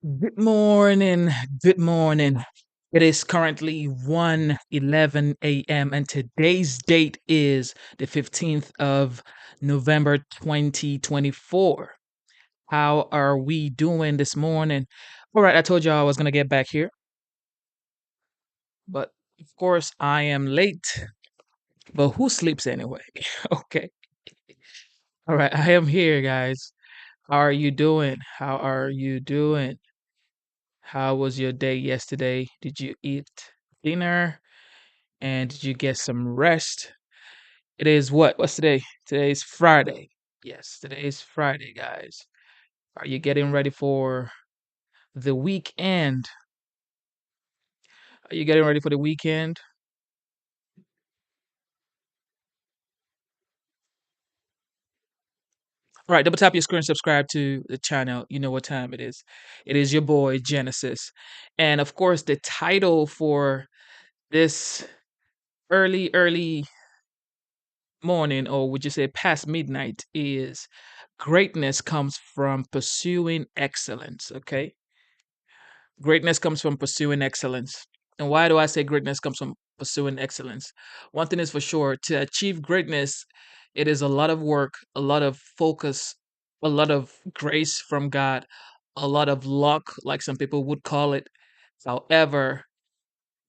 Good morning. Good morning. It is currently 1:11 a.m. and today's date is the 15th of November 2024. How are we doing this morning? All right, I told you I was going to get back here, but of course I am late. But who sleeps anyway? Okay. All right, I am here, guys. How are you doing? How are you doing? How was your day yesterday? Did you eat dinner? And did you get some rest? It is what? What's today? Today's Friday. Yes, today is Friday, guys. Are you getting ready for the weekend? Are you getting ready for the weekend? All right, double tap your screen, subscribe to the channel. You know what time it is. It is your boy Genesis. And of course, the title for this early morning, or would you say past midnight, is greatness comes from pursuing excellence. Okay. Greatness comes from pursuing excellence. And why do I say greatness comes from pursuing excellence? One thing is for sure, to achieve greatness, it is a lot of work, a lot of focus, a lot of grace from God, a lot of luck, like some people would call it. However,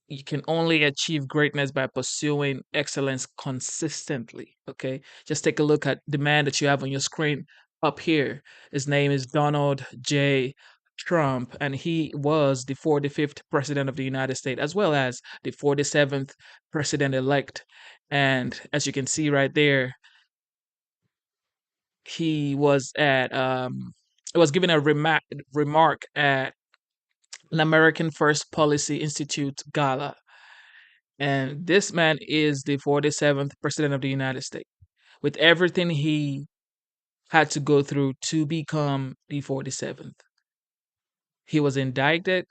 you can only achieve greatness by pursuing excellence consistently. Okay. Just take a look at the man that you have on your screen up here. His name is Donald J. Trump, and he was the 45th president of the United States, as well as the 47th president elect. And as you can see right there, he was at, it was given a remark at an American First Policy Institute gala. And this man is the 47th president of the United States. With everything he had to go through to become the 47th, he was indicted,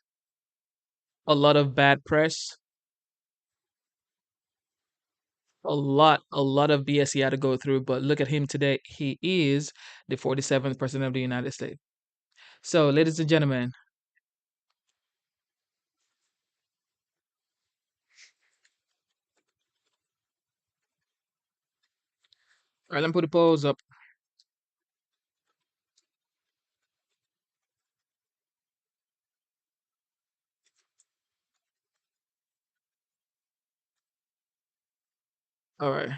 a lot of bad press, a lot of BS he had to go through. But look at him today. He is the 47th president of the United States. So, ladies and gentlemen, all right, let me put the polls up. All right,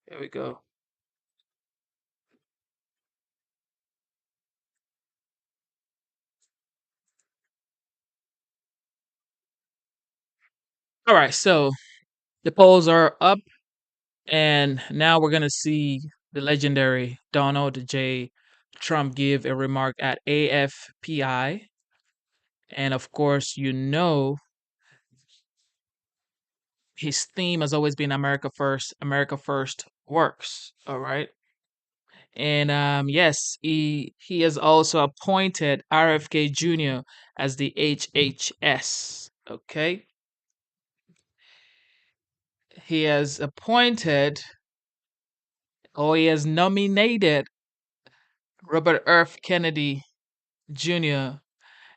here we go. All right, so the polls are up. And now we're going to see the legendary Donald J. Trump give a remark at AFPI. And of course, you know, his theme has always been America First works. All right. And yes, he has also appointed RFK Jr. as the HHS. Okay. He has appointed, or he has nominated Robert F. Kennedy Jr.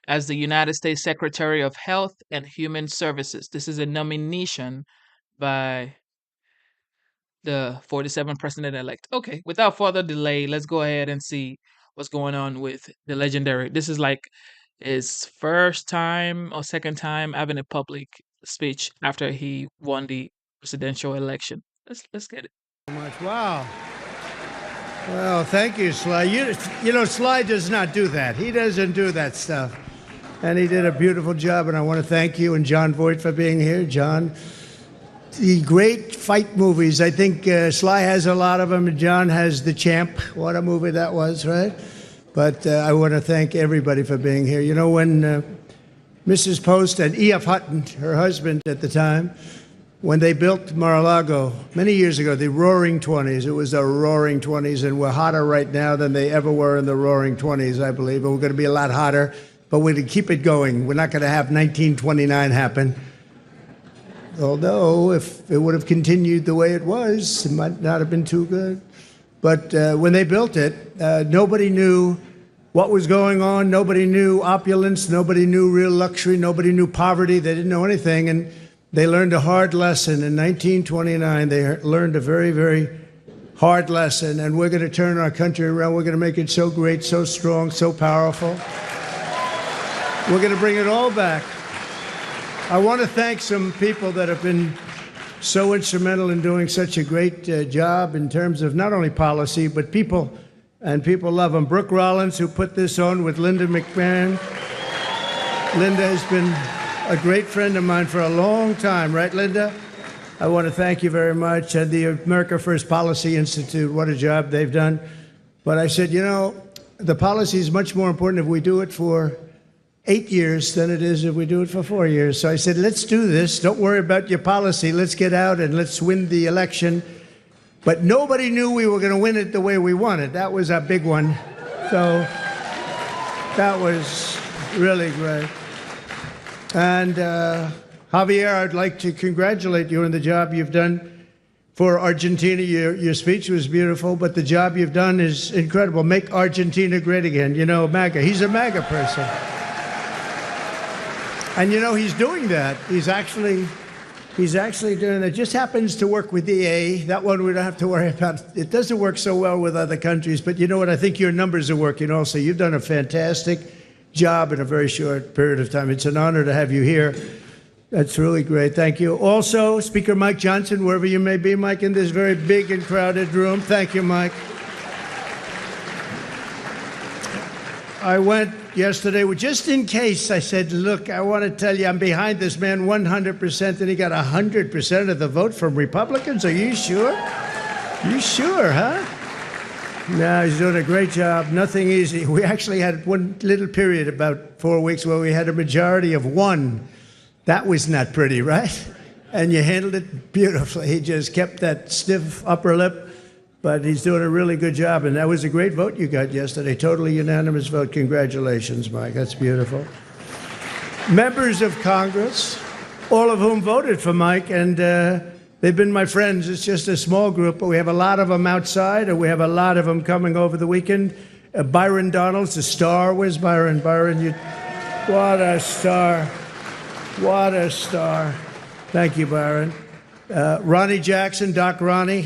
as the United States Secretary of Health and Human Services. This is a nomination by the 47th president elect. Okay, without further delay, let's go ahead and see what's going on with the legendary. This is like his first time or second time having a public speech after he won the presidential election. Let's get it. Much. Wow. Well, thank you, Sly. You know, Sly does not do that. He doesn't do that stuff. And he did a beautiful job, and I want to thank you and John Voight for being here. John, the great fight movies, I think Sly has a lot of them, and John has The Champ. What a movie that was, right? But I want to thank everybody for being here. You know, when Mrs. Post and E.F. Hutton, her husband at the time, when they built Mar-a-Lago many years ago, the Roaring '20s, it was the Roaring '20s, and we're hotter right now than they ever were in the Roaring '20s, I believe. And we're going to be a lot hotter, but we're going to keep it going. We're not going to have 1929 happen. Although, if it would have continued the way it was, it might not have been too good. But when they built it, nobody knew what was going on. Nobody knew opulence. Nobody knew real luxury. Nobody knew poverty. They didn't know anything. And they learned a hard lesson. In 1929, they learned a very, very hard lesson. And we're going to turn our country around. We're going to make it so great, so strong, so powerful. We're going to bring it all back. I want to thank some people that have been so instrumental in doing such a great job in terms of not only policy, but people, and people love them. Brooke Rollins, who put this on with Linda McMahon. Linda has been a great friend of mine for a long time, right, Linda? I want to thank you very much. And the America First Policy Institute, what a job they've done. But I said, you know, the policy is much more important if we do it for 8 years than it is if we do it for 4 years. So I said, let's do this. Don't worry about your policy. Let's get out and let's win the election. But nobody knew we were going to win it the way we wanted. That was a big one. So that was really great. And Javier, I'd like to congratulate you on the job you've done for Argentina. Your speech was beautiful, but the job you've done is incredible. Make Argentina great again. You know, MAGA. He's a MAGA person. And you know, he's doing that. He's actually doing that. Just happens to work with EA. That one we don't have to worry about. It doesn't work so well with other countries, but you know what? I think your numbers are working also. You've done a fantastic job in a very short period of time. It's an honor to have you here. That's really great. Thank you. Also, Speaker Mike Johnson, wherever you may be, Mike, in this very big and crowded room. Thank you, Mike. I went yesterday, just in case, I said, look, I want to tell you, I'm behind this man 100%, and he got 100% of the vote from Republicans. Are you sure? You sure, huh? No, he's doing a great job. Nothing easy. We actually had one little period, about 4 weeks, where we had a majority of 1. That was not pretty, right? And you handled it beautifully. He just kept that stiff upper lip. But he's doing a really good job, and that was a great vote you got yesterday. Totally unanimous vote. Congratulations, Mike. That's beautiful. Members of Congress, all of whom voted for Mike, and they've been my friends. It's just a small group, but we have a lot of them outside, and we have a lot of them coming over the weekend. Byron Donalds, the star. Where's Byron? Byron, what a star. What a star. Thank you, Byron. Ronnie Jackson, Doc Ronnie,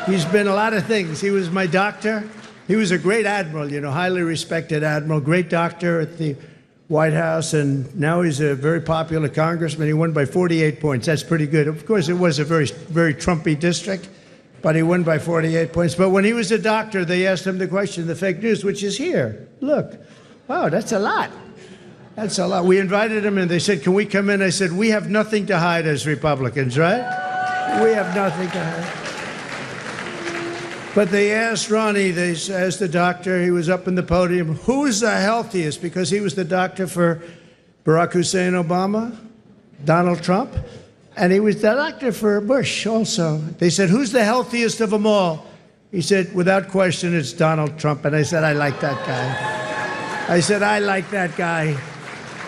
He's been a lot of things. He was my doctor. He was a great admiral, you know, highly respected admiral, great doctor at the White House, and now he's a very popular congressman. He won by 48 points. That's pretty good. Of course, it was a very, very Trumpy district, but he won by 48 points. But when he was a doctor, they asked him the question, the fake news, which is here. Look, wow, that's a lot. That's a lot. We invited him, and they said, can we come in? I said, we have nothing to hide as Republicans, right? We have nothing to hide. But they asked Ronnie, they asked the doctor, he was up in the podium, who's the healthiest? Because he was the doctor for Barack Hussein Obama, Donald Trump, and he was the doctor for Bush also. They said, who's the healthiest of them all? He said, without question, it's Donald Trump. And I said, I like that guy. I said, I like that guy.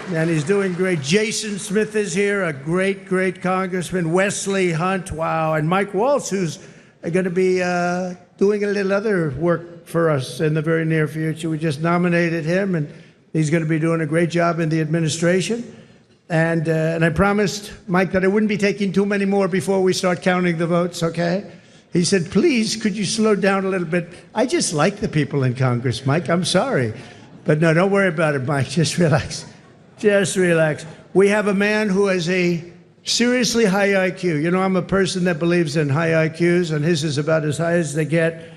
And he's doing great. Jason Smith is here, a great, great congressman. Wesley Hunt, wow. And Mike Waltz, who's going to be doing a little other work for us in the very near future. We just nominated him, and he's going to be doing a great job in the administration. And I promised Mike that I wouldn't be taking too many more before we start counting the votes, okay? He said, please, could you slow down a little bit? I just like the people in Congress, Mike. I'm sorry. But no, don't worry about it, Mike. Just relax. Just relax. We have a man who has a seriously high IQ. You know, I'm a person that believes in high IQs, and his is about as high as they get.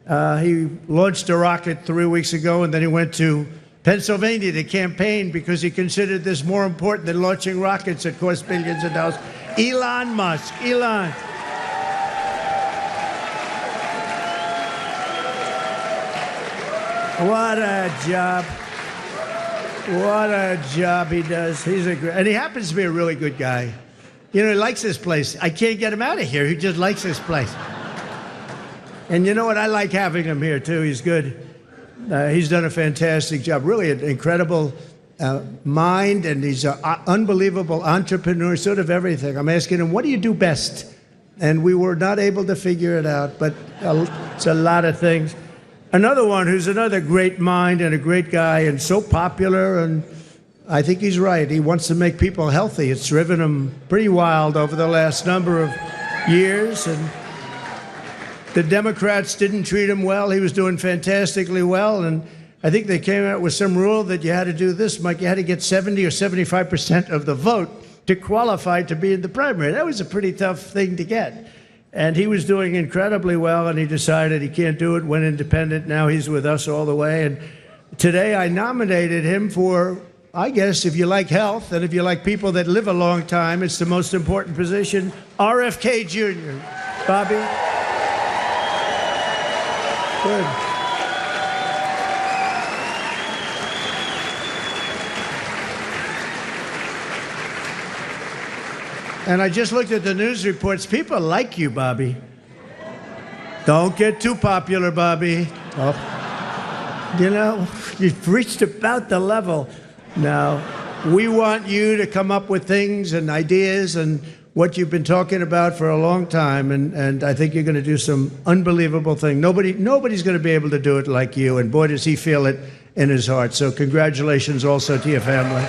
He launched a rocket 3 weeks ago, and then he went to Pennsylvania to campaign because he considered this more important than launching rockets that cost billions of dollars. Elon Musk. Elon. What a job. What a job he does. He's a great, and he happens to be a really good guy. You know, he likes this place. I can't get him out of here. He just likes this place. And you know what? I like having him here, too. He's good. He's done a fantastic job. Really an incredible mind, and he's an unbelievable entrepreneur, sort of everything. I'm asking him, what do you do best? and we were not able to figure it out, but it's a lot of things. Another one who's another great mind and a great guy and so popular, and I think he's right. He wants to make people healthy. It's driven him pretty wild over the last number of years, and the Democrats didn't treat him well. He was doing fantastically well, and I think they came out with some rule that you had to do this, Mike. You had to get 70 or 75% of the vote to qualify to be in the primary. That was a pretty tough thing to get. And he was doing incredibly well, and he decided he can't do it, went independent. Now he's with us all the way. And today I nominated him for, I guess, if you like health and if you like people that live a long time, it's the most important position, RFK Jr. Bobby? Good. And I just looked at the news reports. People like you, Bobby. Don't get too popular, Bobby. Oh. You know, you've reached about the level. Now, we want you to come up with things and ideas and what you've been talking about for a long time, and I think you're going to do some unbelievable thing. Nobody's going to be able to do it like you, and boy, does he feel it in his heart. So congratulations also to your family.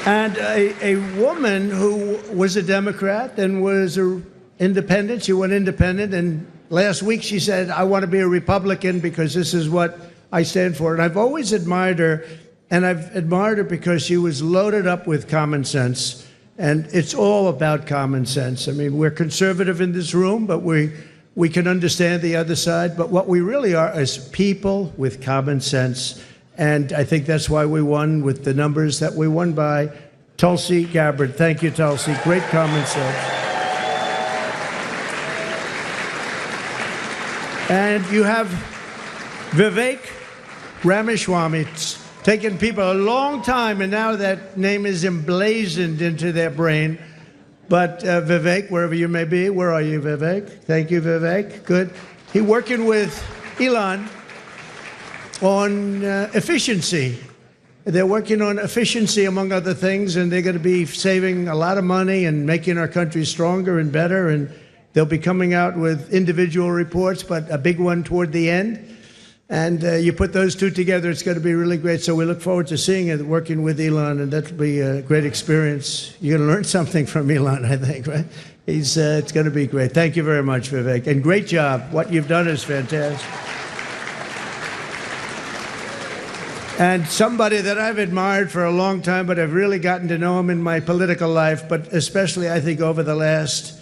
And a woman who was a Democrat and was an independent, she went independent, and last week she said, I want to be a Republican because this is what I stand for. And I've always admired her, and I've admired her because she was loaded up with common sense, and it's all about common sense. I mean, we're conservative in this room, but we can understand the other side, but what we really are is people with common sense. And I think that's why we won with the numbers that we won by. Tulsi Gabbard. Thank you, Tulsi. Great common sense. And you have Vivek Ramaswamy. It's taken people a long time, and now that name is emblazoned into their brain. But Vivek, wherever you may be, where are you, Vivek? Thank you, Vivek. Good. He's working with Elon on efficiency. They're working on efficiency, among other things, and they're going to be saving a lot of money and making our country stronger and better, and they'll be coming out with individual reports, but a big one toward the end. And you put those two together, it's going to be really great. So we look forward to seeing it, working with Elon, and that'll be a great experience. You're going to learn something from Elon, I think, right? It's going to be great. Thank you very much, Vivek. And great job. What you've done is fantastic. And somebody that I've admired for a long time, but I've really gotten to know him in my political life, but especially, I think, over the last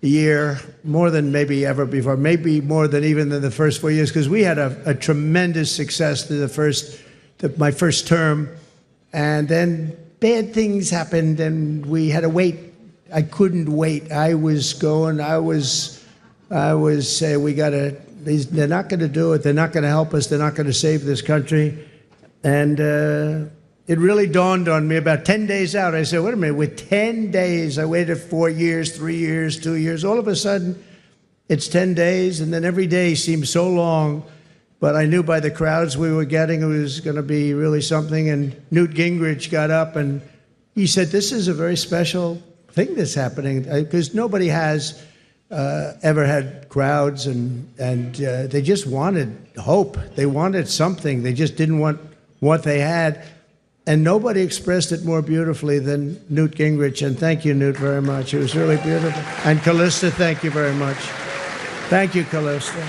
year, more than maybe ever before, maybe more than even in the first 4 years, because we had a tremendous success through my first term, and then bad things happened, and we had to wait. I couldn't wait. I was saying, they're not going to do it. They're not going to help us. They're not going to save this country. And it really dawned on me about 10 days out. I said, wait a minute, with 10 days, I waited 4 years, 3 years, 2 years. All of a sudden, it's 10 days, and then every day seems so long. But I knew by the crowds we were getting it was going to be really something. And Newt Gingrich got up, and he said, this is a very special thing that's happening, because nobody has ever had crowds, and they just wanted hope. They wanted something. They just didn't want what they had, and nobody expressed it more beautifully than Newt Gingrich, and thank you, Newt, very much. It was really beautiful. And Callista, thank you very much. Thank you, Callista.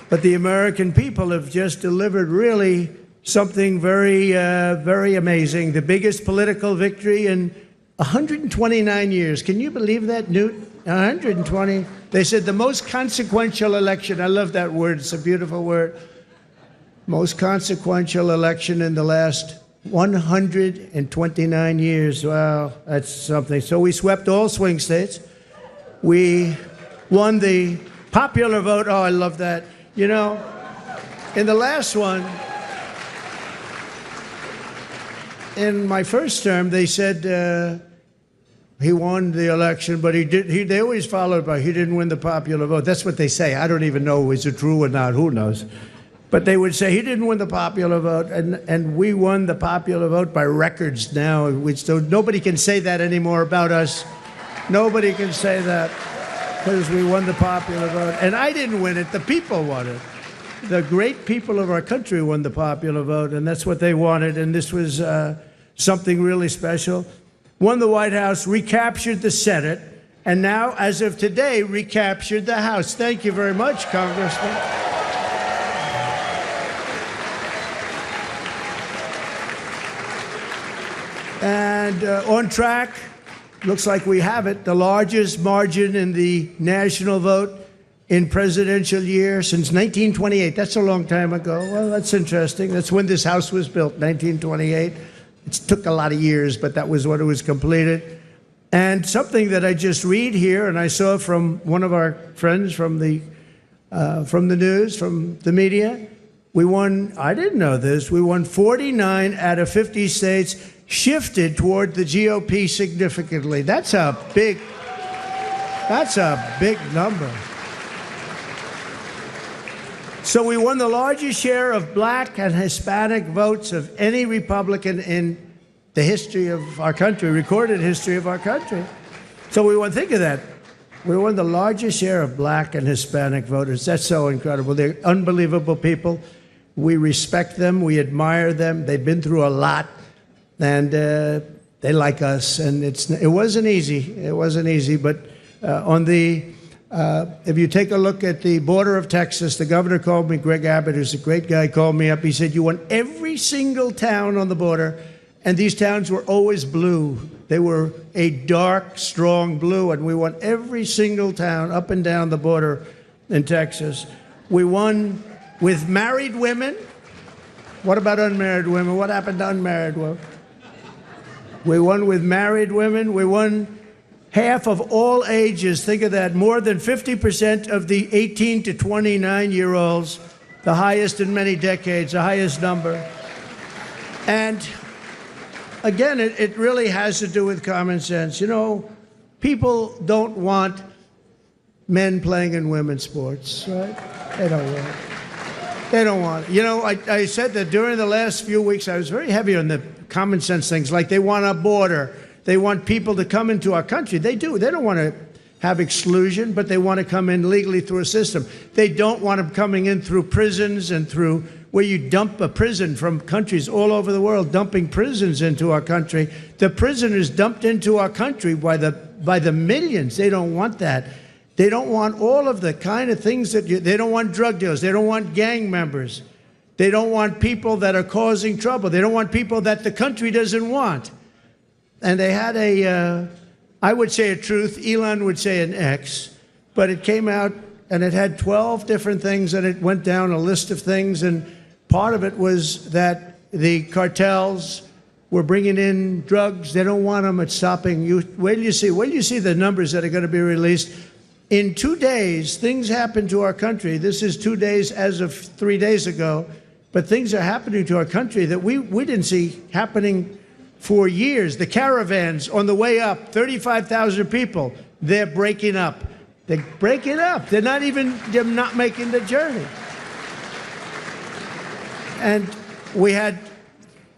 But the American people have just delivered really something very, very amazing, the biggest political victory in 129 years. Can you believe that, Newt? 120. They said the most consequential election. I love that word. It's a beautiful word. Most consequential election in the last 129 years. Wow, that's something. So we swept all swing states. We won the popular vote. Oh, I love that. You know, in the last one, in my first term, they said he won the election, but they always followed by he didn't win the popular vote. That's what they say. I don't even know is it true or not. Who knows? But they would say he didn't win the popular vote, and we won the popular vote by records now. So nobody can say that anymore about us. Nobody can say that because we won the popular vote. And I didn't win it. The people won it. The great people of our country won the popular vote, and that's what they wanted. And this was something really special. Won the White House, recaptured the Senate, and now, as of today, recaptured the House. Thank you very much, Congressman. And on track, looks like we have it, the largest margin in the national vote in presidential year since 1928. That's a long time ago. Well, that's interesting. That's when this House was built, 1928. It took a lot of years, but that was when it was completed. And something that I just read here, and I saw from one of our friends from the news, from the media, we won, I didn't know this, we won 49 out of 50 states, shifted toward the GOP significantly. That's a big number. So we won the largest share of black and Hispanic votes of any Republican in the history of our country, recorded history of our country. So we won, think of that. We won the largest share of black and Hispanic voters. That's so incredible. They're unbelievable people. We respect them. We admire them. They've been through a lot. And they like us, and it wasn't easy. It wasn't easy, but if you take a look at the border of Texas, the governor called me, Greg Abbott, who's a great guy, called me up. He said, you won every single town on the border, and these towns were always blue. They were a dark, strong blue, and we won every single town up and down the border in Texas. We won with married women. What about unmarried women? What happened to unmarried women? We won with married women. We won half of all ages. Think of that. More than 50% of the 18 to 29-year-olds, the highest in many decades, the highest number. And again, it really has to do with common sense. You know, people don't want men playing in women's sports, right? They don't want it. They don't want it. You know, I said that during the last few weeks, I was very heavy on the common sense things, like they want a border. They want people to come into our country. They do. They don't want to have exclusion, but they want to come in legally through a system. They don't want them coming in through prisons and through where you dump a prison from countries all over the world, dumping prisons into our country. The prisoners dumped into our country by the millions. They don't want that. They don't want all of the kind of things that they don't want drug dealers. They don't want gang members. They don't want people that are causing trouble. They don't want people that the country doesn't want. And they had I would say a truth, Elon would say an X, but it came out and it had 12 different things, and it went down a list of things, and part of it was that the cartels were bringing in drugs. They don't want them. It's stopping you. Wait till you see the numbers that are going to be released. In 2 days, things happened to our country. This is 2 days as of 3 days ago, but things are happening to our country that we didn't see happening for years. The caravans on the way up, 35,000 people, they're breaking up. They're breaking up. They're not making the journey. And we had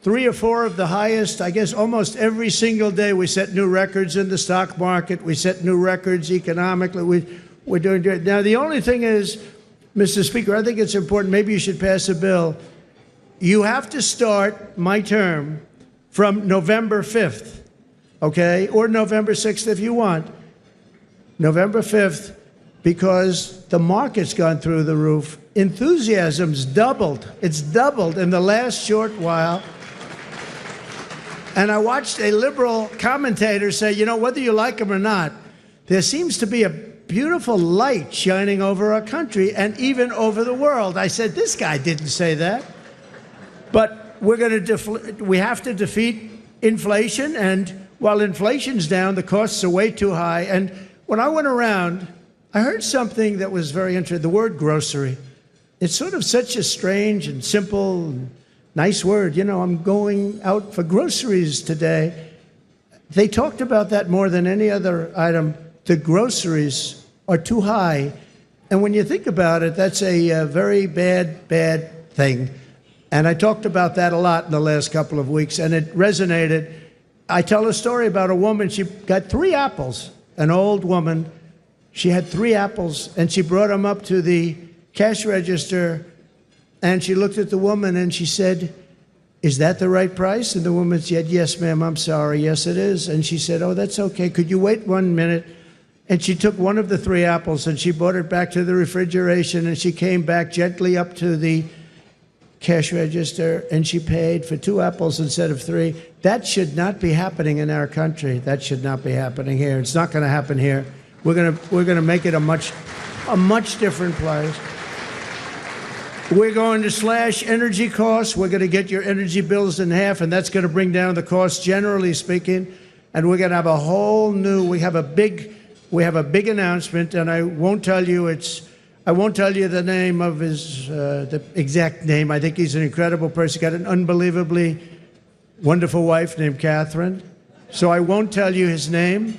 3 or 4 of the highest, I guess almost every single day we set new records in the stock market. We set new records economically. We're doing great. Now, the only thing is, Mr. Speaker, I think it's important, maybe you should pass a bill. You have to start my term from November 5th, okay? Or November 6th if you want. November 5th, because the market's gone through the roof. Enthusiasm's doubled. It's doubled in the last short while. And I watched a liberal commentator say, you know, whether you like him or not, there seems to be a beautiful light shining over our country and even over the world. I said, this guy didn't say that. But we have to defeat inflation, and while inflation's down, the costs are way too high. And when I went around, I heard something that was very interesting, the word grocery. It's sort of such a strange and simple and nice word. You know, I'm going out for groceries today. They talked about that more than any other item. The groceries are too high. And when you think about it, that's a very bad thing. And I talked about that a lot in the last couple of weeks, and it resonated. I tell a story about a woman. She got 3 apples, an old woman. She had 3 apples, and she brought them up to the cash register, and she looked at the woman, and she said, "Is that the right price?" And the woman said, "Yes, ma'am, I'm sorry. Yes, it is." And she said, "Oh, that's okay. Could you wait 1 minute?" And she took one of the 3 apples, and she brought it back to the refrigeration, and she came back gently up to the cash register, and she paid for 2 apples instead of 3. That should not be happening in our country. That should not be happening here. It's not going to happen here. We're going to make it a much different place. We're going to slash energy costs. We're going to get your energy bills in half, and that's going to bring down the cost, generally speaking. And we're going to have a whole new. We have a big announcement, and I won't tell you the name of his the exact name. I think he's an incredible person. He's got an unbelievably wonderful wife named Catherine. So I won't tell you his name.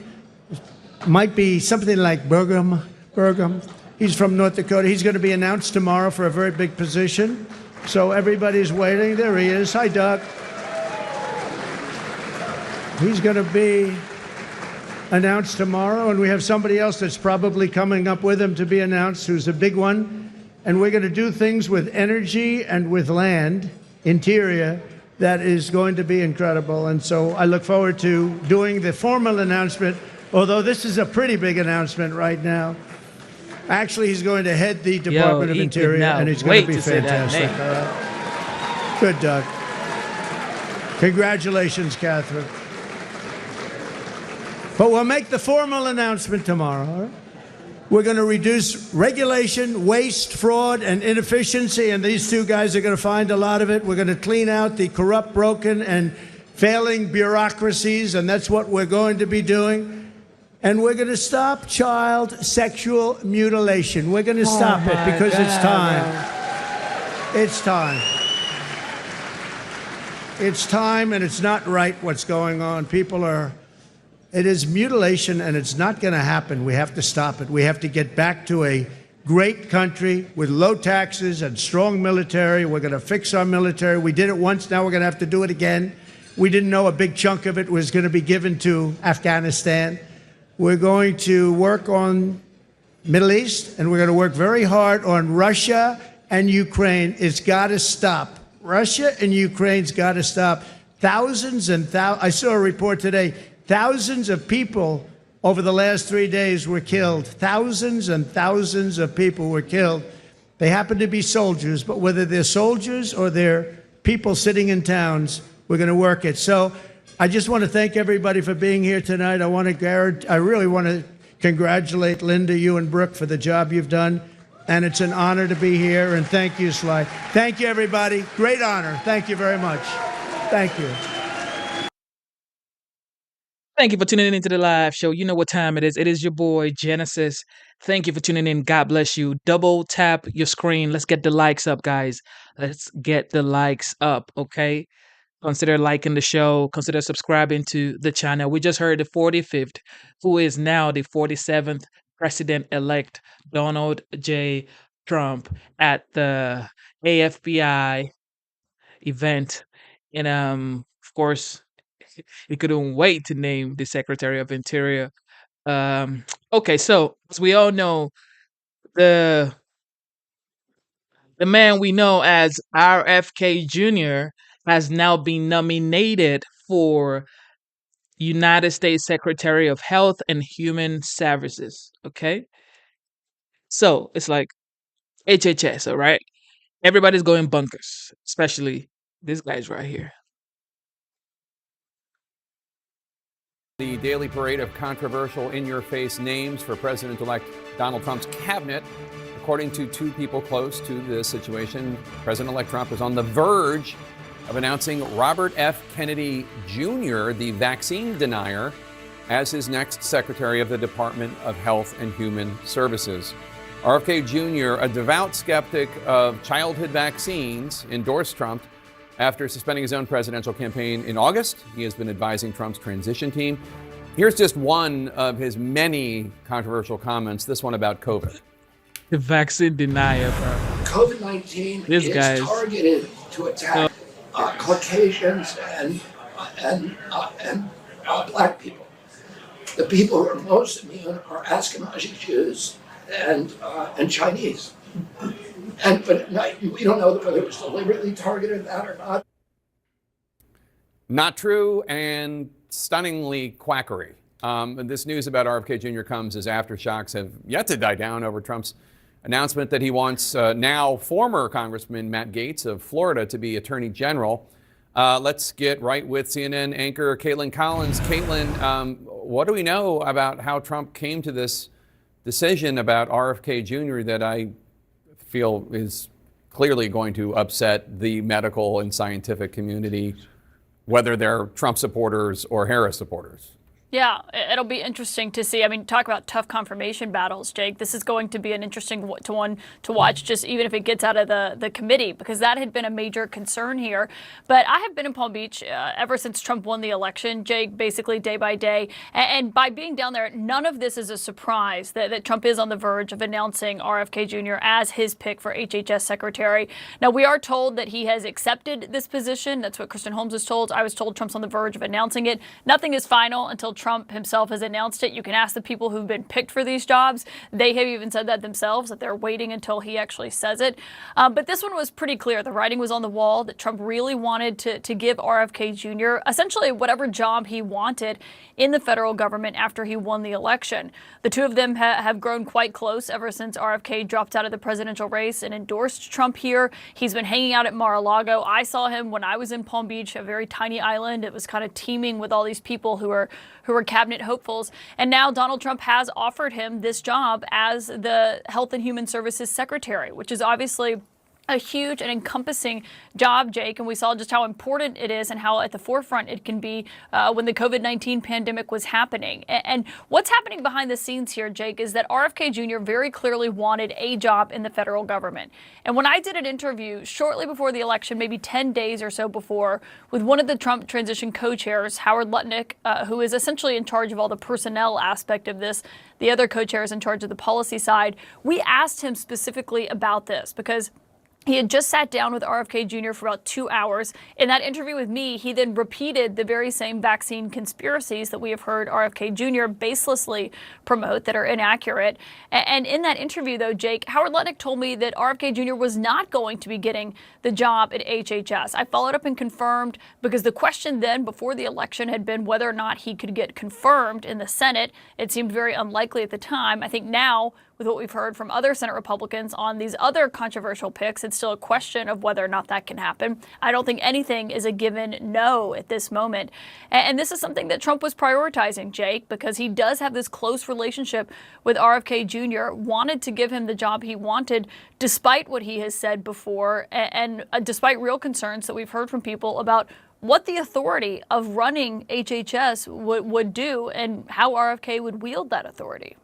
Might be something like Burgum. He's from North Dakota. He's going to be announced tomorrow for a very big position. So everybody's waiting. There he is. Hi, Doug. He's going to be announced tomorrow, and we have somebody else that's probably coming up with him to be announced, who's a big one. And we're going to do things with energy and with land, interior, that is going to be incredible. And so I look forward to doing the formal announcement, although this is a pretty big announcement right now. Actually, he's going to head the Department of Interior, and he's going to be fantastic. All right. Good, Doug. Congratulations, Catherine. But we'll make the formal announcement tomorrow. All right? We're going to reduce regulation, waste, fraud, and inefficiency, and these 2 guys are going to find a lot of it. We're going to clean out the corrupt, broken, and failing bureaucracies, and that's what we're going to be doing. And we're going to stop child sexual mutilation. We're going to stop it because it's time. It's time. It's time, and it's not right what's going on. It is mutilation, and it's not going to happen. We have to stop it. We have to get back to a great country with low taxes and strong military. We're going to fix our military. We did it once. Now we're going to have to do it again. We didn't know a big chunk of it was going to be given to Afghanistan. We're going to work on Middle East, and we're going to work very hard on Russia and Ukraine. It's got to stop. Russia and Ukraine's got to stop. Thousands and thousands. I saw a report today. Thousands of people over the last 3 days were killed. Thousands and thousands of people were killed. They happen to be soldiers, but whether they're soldiers or they're people sitting in towns, we're going to work it. So I just want to thank everybody for being here tonight. I really want to congratulate Linda, you and Brooke for the job you've done. And it's an honor to be here. And thank you, Sly. Thank you, everybody. Great honor. Thank you very much. Thank you. Thank you for tuning into the live show. You know what time it is. It is your boy, Genesis. Thank you for tuning in. God bless you. Double tap your screen. Let's get the likes up, guys. Let's get the likes up, okay? Consider liking the show. Consider subscribing to the channel. We just heard the 45th, who is now the 47th President-elect, Donald J. Trump, at the AFPI event. And, of course, he couldn't wait to name the Secretary of Interior. Okay, so as we all know, the man we know as RFK Jr. has now been nominated for United States Secretary of Health and Human Services. Okay, so it's like HHS, all right? Everybody's going bunkers, especially this guy's right here. The daily parade of controversial in-your-face names for President-elect Donald Trump's cabinet. According to 2 people close to this situation, President-elect Trump is on the verge of announcing Robert F. Kennedy Jr., the vaccine denier, as his next Secretary of the Department of Health and Human Services. RFK Jr., a devout skeptic of childhood vaccines, endorsed Trump after suspending his own presidential campaign in August. He has been advising Trump's transition team. Here's just one of his many controversial comments, this one about COVID. The vaccine denier, bro. COVID-19 This is guy's targeted to attack Caucasians and black people. The people who are most immune are Ashkenazi Jews and Chinese. But we don't know whether it was deliberately targeted that or not. Not true and stunningly quackery. This news about RFK Jr. comes as aftershocks have yet to die down over Trump's announcement that he wants now former Congressman Matt Gaetz of Florida to be Attorney General. Let's get right with CNN anchor Caitlin Collins. Caitlin, what do we know about how Trump came to this decision about RFK Jr. that I feel is clearly going to upset the medical and scientific community, whether they're Trump supporters or Harris supporters? Yeah, it'll be interesting to see. I mean, talk about tough confirmation battles, Jake. This is going to be an interesting one to watch, just even if it gets out of the committee, because that had been a major concern here. But I have been in Palm Beach ever since Trump won the election, Jake, basically day by day. And by being down there, none of this is a surprise that Trump is on the verge of announcing RFK Jr. as his pick for HHS secretary. Now, we are told that he has accepted this position. That's what Kristen Holmes was told. I was told Trump's on the verge of announcing it. Nothing is final until Trump himself has announced it. You can ask the people who've been picked for these jobs. They have even said that themselves, that they're waiting until he actually says it. But this one was pretty clear. The writing was on the wall that Trump really wanted to give RFK Jr. essentially whatever job he wanted in the federal government after he won the election. The two of them have grown quite close ever since RFK dropped out of the presidential race and endorsed Trump here. He's been hanging out at Mar-a-Lago. I saw him when I was in Palm Beach, a very tiny island. It was kind of teeming with all these people who were cabinet hopefuls. And now Donald Trump has offered him this job as the Health and Human Services Secretary, which is obviously a huge and encompassing job, Jake, and we saw just how important it is and how at the forefront it can be when the COVID-19 pandemic was happening. And what's happening behind the scenes here, Jake, is that RFK Jr. very clearly wanted a job in the federal government. And when I did an interview shortly before the election, maybe 10 days or so before, with one of the Trump transition co-chairs, Howard Lutnick, who is essentially in charge of all the personnel aspect of this, the other co-chair is in charge of the policy side, we asked him specifically about this because he had just sat down with RFK Jr. for about 2 hours. In that interview with me, he then repeated the very same vaccine conspiracies that we have heard RFK Jr. baselessly promote that are inaccurate. And in that interview, though, Jake, Howard Lutnick told me that RFK Jr. was not going to be getting the job at HHS. I followed up and confirmed because the question then before the election had been whether or not he could get confirmed in the Senate. It seemed very unlikely at the time. I think now, with what we've heard from other Senate Republicans on these other controversial picks, it's still a question of whether or not that can happen. I don't think anything is a given no at this moment. And this is something that Trump was prioritizing, Jake, because he does have this close relationship with RFK Jr., wanted to give him the job he wanted, despite what he has said before, and despite real concerns that we've heard from people about what the authority of running HHS would do and how RFK would wield that authority.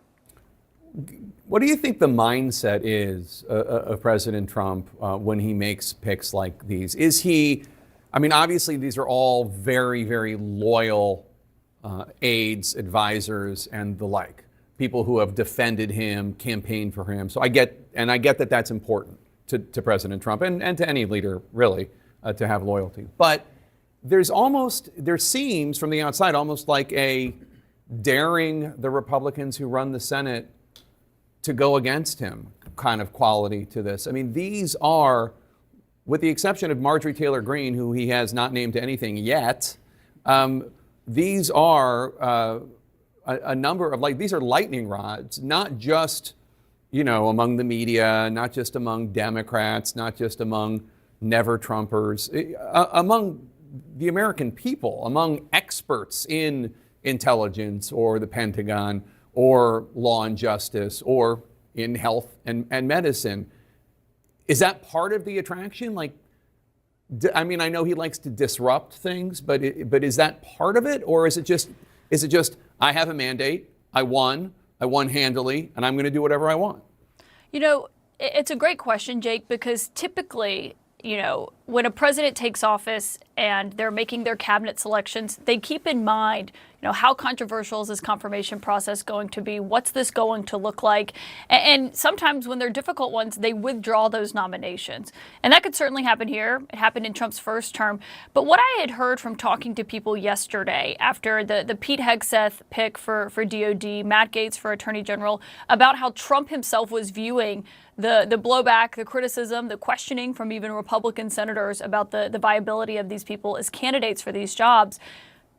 What do you think the mindset is of President Trump when he makes picks like these? Is he, I mean, obviously these are all very, very loyal aides, advisors, and the like, people who have defended him, campaigned for him. So I get that that's important to President Trump and to any leader, really, to have loyalty. But there seems from the outside almost like a daring the Republicans who run the Senate to go against him kind of quality to this. I mean, these are, with the exception of Marjorie Taylor Greene, who he has not named anything yet, these are a number of, these are lightning rods, not just, among the media, not just among Democrats, not just among never Trumpers, among the American people, among experts in intelligence or the Pentagon, or law and justice, or in health and medicine. Is that part of the attraction? I know he likes to disrupt things, but is that part of it? Or is it just, I have a mandate, I won handily, and I'm going to do whatever I want? It's a great question, Jake, because typically, when a president takes office and they're making their cabinet selections, they keep in mind, how controversial is this confirmation process going to be? What's this going to look like? And sometimes when they're difficult ones, they withdraw those nominations. And that could certainly happen here. It happened in Trump's first term. But what I had heard from talking to people yesterday after the Pete Hegseth pick for DOD, Matt Gaetz for Attorney General, about how Trump himself was viewing the blowback, the criticism, the questioning from even Republican senators about the viability of these people as candidates for these jobs.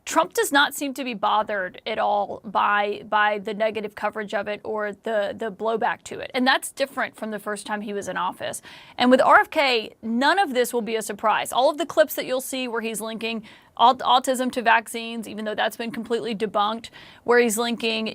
Trump does not seem to be bothered at all by the negative coverage of it or the blowback to it. And that's different from the first time he was in office. And with RFK, none of this will be a surprise. All of the clips that you'll see where he's linking autism to vaccines, even though that's been completely debunked, where he's linking,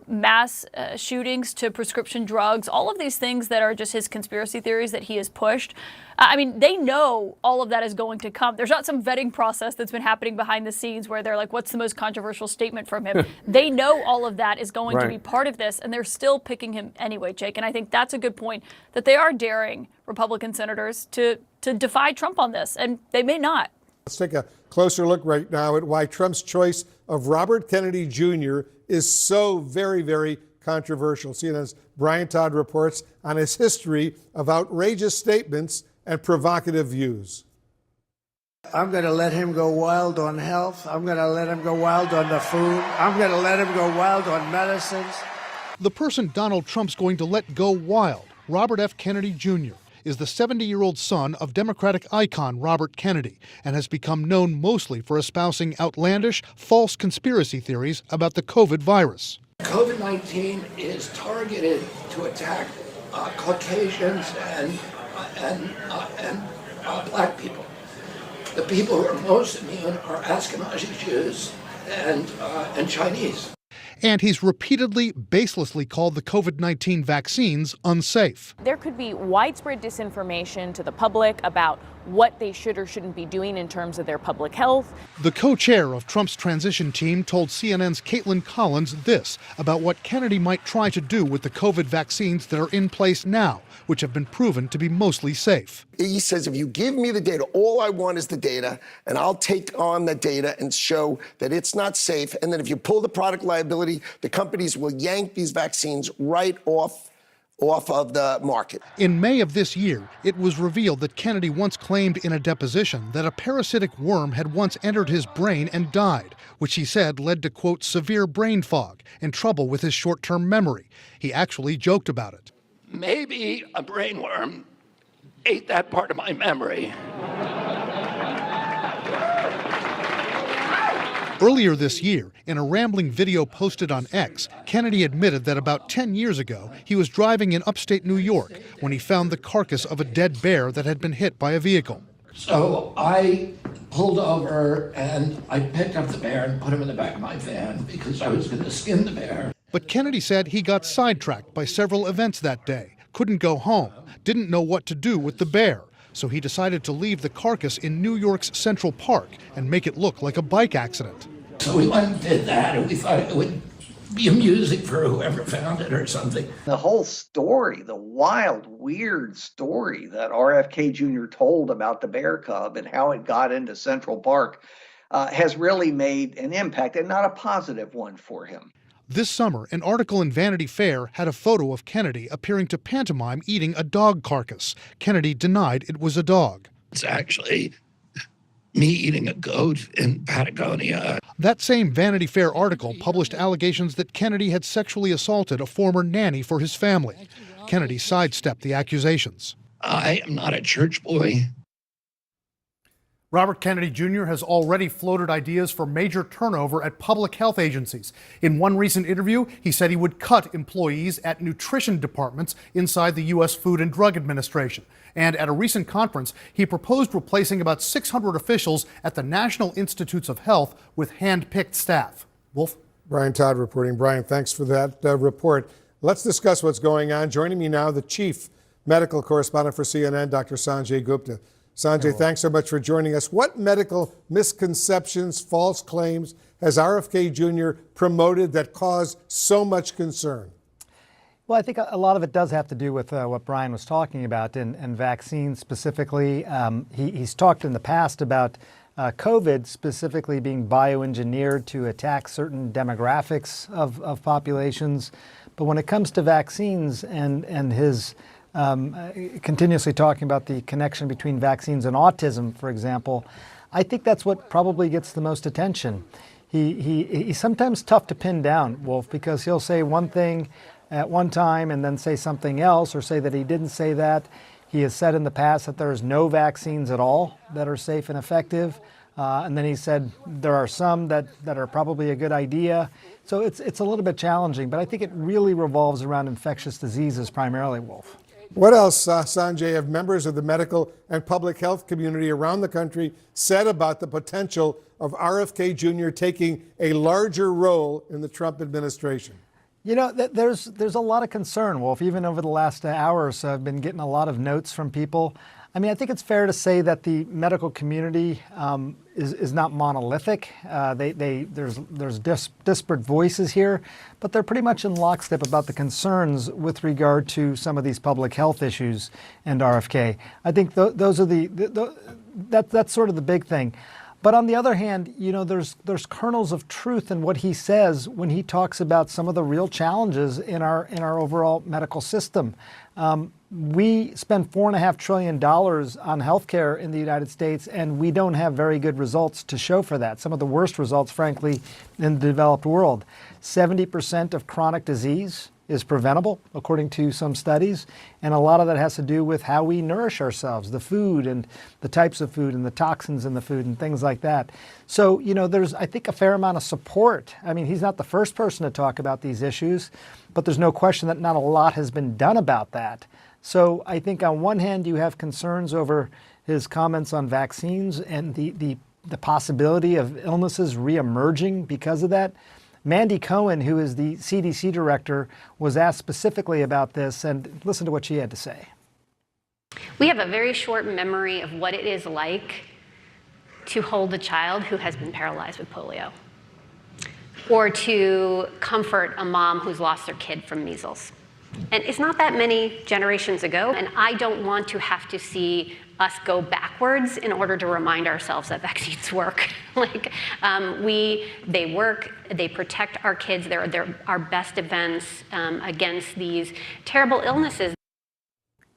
mass shootings to prescription drugs, all of these things that are just his conspiracy theories that he has pushed. They know all of that is going to come. There's not some vetting process that's been happening behind the scenes where they're like, what's the most controversial statement from him? They know all of that is going to be part of this, and they're still picking him anyway, Jake. And I think that's a good point, that they are daring Republican senators to defy Trump on this, and they may not. Let's take a closer look right now at why Trump's choice of Robert Kennedy Jr. is so very, very controversial. CNN's Brian Todd reports on his history of outrageous statements and provocative views. I'm going to let him go wild on health. I'm going to let him go wild on the food. I'm going to let him go wild on medicines. The person Donald Trump's going to let go wild, Robert F. Kennedy Jr., is the 70-year-old son of Democratic icon Robert Kennedy and has become known mostly for espousing outlandish, false conspiracy theories about the COVID virus. COVID-19 is targeted to attack Caucasians and black people. The people who are most immune are Ashkenazi Jews and Chinese. And he's repeatedly, baselessly called the COVID-19 vaccines unsafe. There could be widespread disinformation to the public about what they should or shouldn't be doing in terms of their public health. The co-chair of Trump's transition team told CNN's Caitlin Collins this about what Kennedy might try to do with the COVID vaccines that are in place now, which have been proven to be mostly safe. He says, if you give me the data, all I want is the data, and I'll take on the data and show that it's not safe. And then if you pull the product liability, the companies will yank these vaccines right off of the market. In May of this year, it was revealed that Kennedy once claimed in a deposition that a parasitic worm had once entered his brain and died, which he said led to, quote, severe brain fog and trouble with his short-term memory. He actually joked about it. Maybe a brainworm ate that part of my memory. Earlier this year, in a rambling video posted on X, Kennedy admitted that about 10 years ago, he was driving in upstate New York when he found the carcass of a dead bear that had been hit by a vehicle. So I pulled over and I picked up the bear and put him in the back of my van because I was going to skin the bear. But Kennedy said he got sidetracked by several events that day, couldn't go home, didn't know what to do with the bear. So he decided to leave the carcass in New York's Central Park and make it look like a bike accident. So we went and did that, and we thought it would be amusing for whoever found it or something. The whole story, the wild, weird story that RFK Jr. told about the bear cub and how it got into Central Park has really made an impact, and not a positive one for him. This summer, an article in Vanity Fair had a photo of Kennedy appearing to pantomime eating a dog carcass. Kennedy denied it was a dog. It's actually me eating a goat in Patagonia. That same Vanity Fair article published allegations that Kennedy had sexually assaulted a former nanny for his family. Kennedy sidestepped the accusations. I am not a church boy. Robert Kennedy Jr. has already floated ideas for major turnover at public health agencies. In one recent interview, he said he would cut employees at nutrition departments inside the U.S. Food and Drug Administration. And at a recent conference, he proposed replacing about 600 officials at the National Institutes of Health with hand-picked staff. Wolf? Brian Todd reporting. Brian, thanks for that report. Let's discuss what's going on. Joining me now, the chief medical correspondent for CNN, Dr. Sanjay Gupta. Sanjay, thanks so much for joining us. What medical misconceptions, false claims has RFK Jr. promoted that cause so much concern? Well, I think a lot of it does have to do with what Brian was talking about and vaccines specifically. He's talked in the past about COVID specifically being bioengineered to attack certain demographics of populations. But when it comes to vaccines and his continuously talking about the connection between vaccines and autism, for example, I think that's what probably gets the most attention. He's sometimes tough to pin down, Wolf, because he'll say one thing at one time and then say something else, or say that he didn't say that. He has said in the past that there's no vaccines at all that are safe and effective. And then he said there are some that are probably a good idea. So it's a little bit challenging, but I think it really revolves around infectious diseases primarily, Wolf. What else, Sanjay, have members of the medical and public health community around the country said about the potential of RFK Jr. taking a larger role in the Trump administration? You know, there's a lot of concern, Wolf. Even over the last hour or so, I've been getting a lot of notes from people. I mean, I think it's fair to say that the medical community is not monolithic. There's disparate voices here, but they're pretty much in lockstep about the concerns with regard to some of these public health issues and RFK. I think those are that's sort of the big thing. But on the other hand, you know, there's kernels of truth in what he says when he talks about some of the real challenges in our overall medical system. We spend $4.5 trillion on healthcare in the United States, and we don't have very good results to show for that. Some of the worst results, frankly, in the developed world. 70% of chronic disease is preventable, according to some studies. And a lot of that has to do with how we nourish ourselves, the food and the types of food and the toxins in the food and things like that. So, you know, there's, I think, a fair amount of support. I mean, he's not the first person to talk about these issues, but there's no question that not a lot has been done about that. So I think on one hand, you have concerns over his comments on vaccines and the possibility of illnesses reemerging because of that. Mandy Cohen, who is the CDC director, was asked specifically about this, and listen to what she had to say. We have a very short memory of what it is like to hold a child who has been paralyzed with polio, or to comfort a mom who's lost their kid from measles. And it's not that many generations ago, and I don't want to have to see us go backwards in order to remind ourselves that vaccines work. They work, they protect our kids, they're our best defense against these terrible illnesses.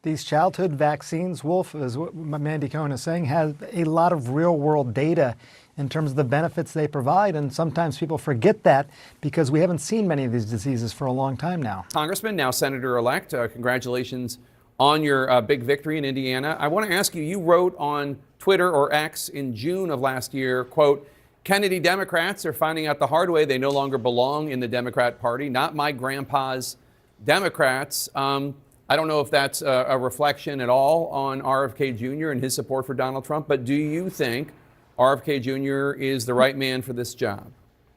These childhood vaccines, Wolf, is what Mandy Cohen is saying, have a lot of real-world data in terms of the benefits they provide, and sometimes people forget that because we haven't seen many of these diseases for a long time now. Congressman, now Senator-elect, congratulations on your big victory in Indiana. I want to ask you, you wrote on Twitter or X in June of last year, quote, Kennedy Democrats are finding out the hard way they no longer belong in the Democrat Party, not my grandpa's Democrats. I don't know if that's a reflection at all on RFK Jr. and his support for Donald Trump, but do you think RFK Jr. is the right man for this job?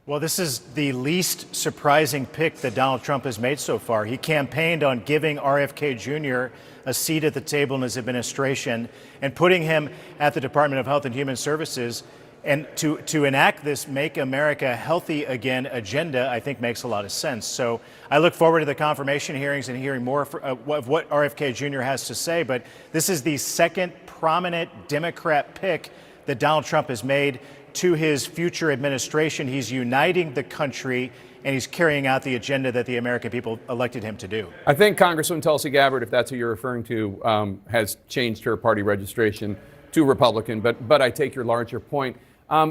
Well, this is the least surprising pick that Donald Trump has made so far. He campaigned on giving RFK Jr. a seat at the table in his administration and putting him at the Department of Health and Human Services. And to enact this Make America Healthy Again agenda, I think makes a lot of sense. So I look forward to the confirmation hearings and hearing more of what RFK Jr. has to say. But this is the second prominent Democrat pick that Donald Trump has made to his future administration. He's uniting the country, and he's carrying out the agenda that the American people elected him to do. I think Congresswoman Tulsi Gabbard, if that's who you're referring to, has changed her party registration to Republican, but I take your larger point.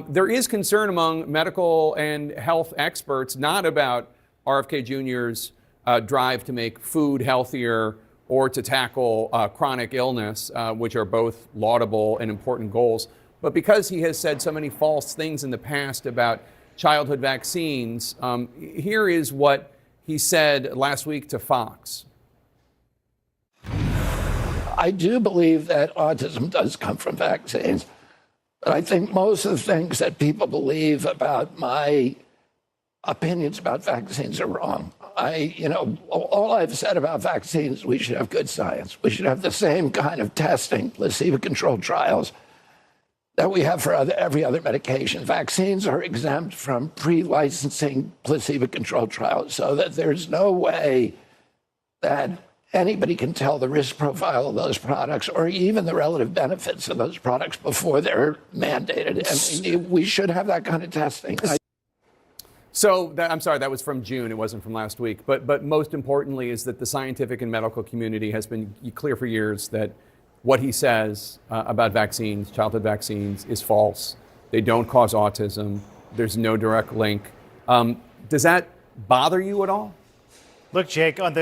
There is concern among medical and health experts, not about RFK Jr.'s drive to make food healthier or to tackle chronic illness, which are both laudable and important goals, but because he has said so many false things in the past about childhood vaccines. Here is what he said last week to Fox. I do believe that autism does come from vaccines. But I think most of the things that people believe about my opinions about vaccines are wrong. All I've said about vaccines, we should have good science. We should have the same kind of testing, placebo-controlled trials that we have for every other medication. Vaccines are exempt from pre-licensing placebo-controlled trials, so that there's no way that anybody can tell the risk profile of those products or even the relative benefits of those products before they're mandated. I mean, we should have that kind of testing. So I'm sorry, that was from June. It wasn't from last week. But most importantly is that the scientific and medical community has been clear for years that what he says about vaccines, childhood vaccines, is false. They don't cause autism. There's no direct link. Does that bother you at all? Look, Jake, in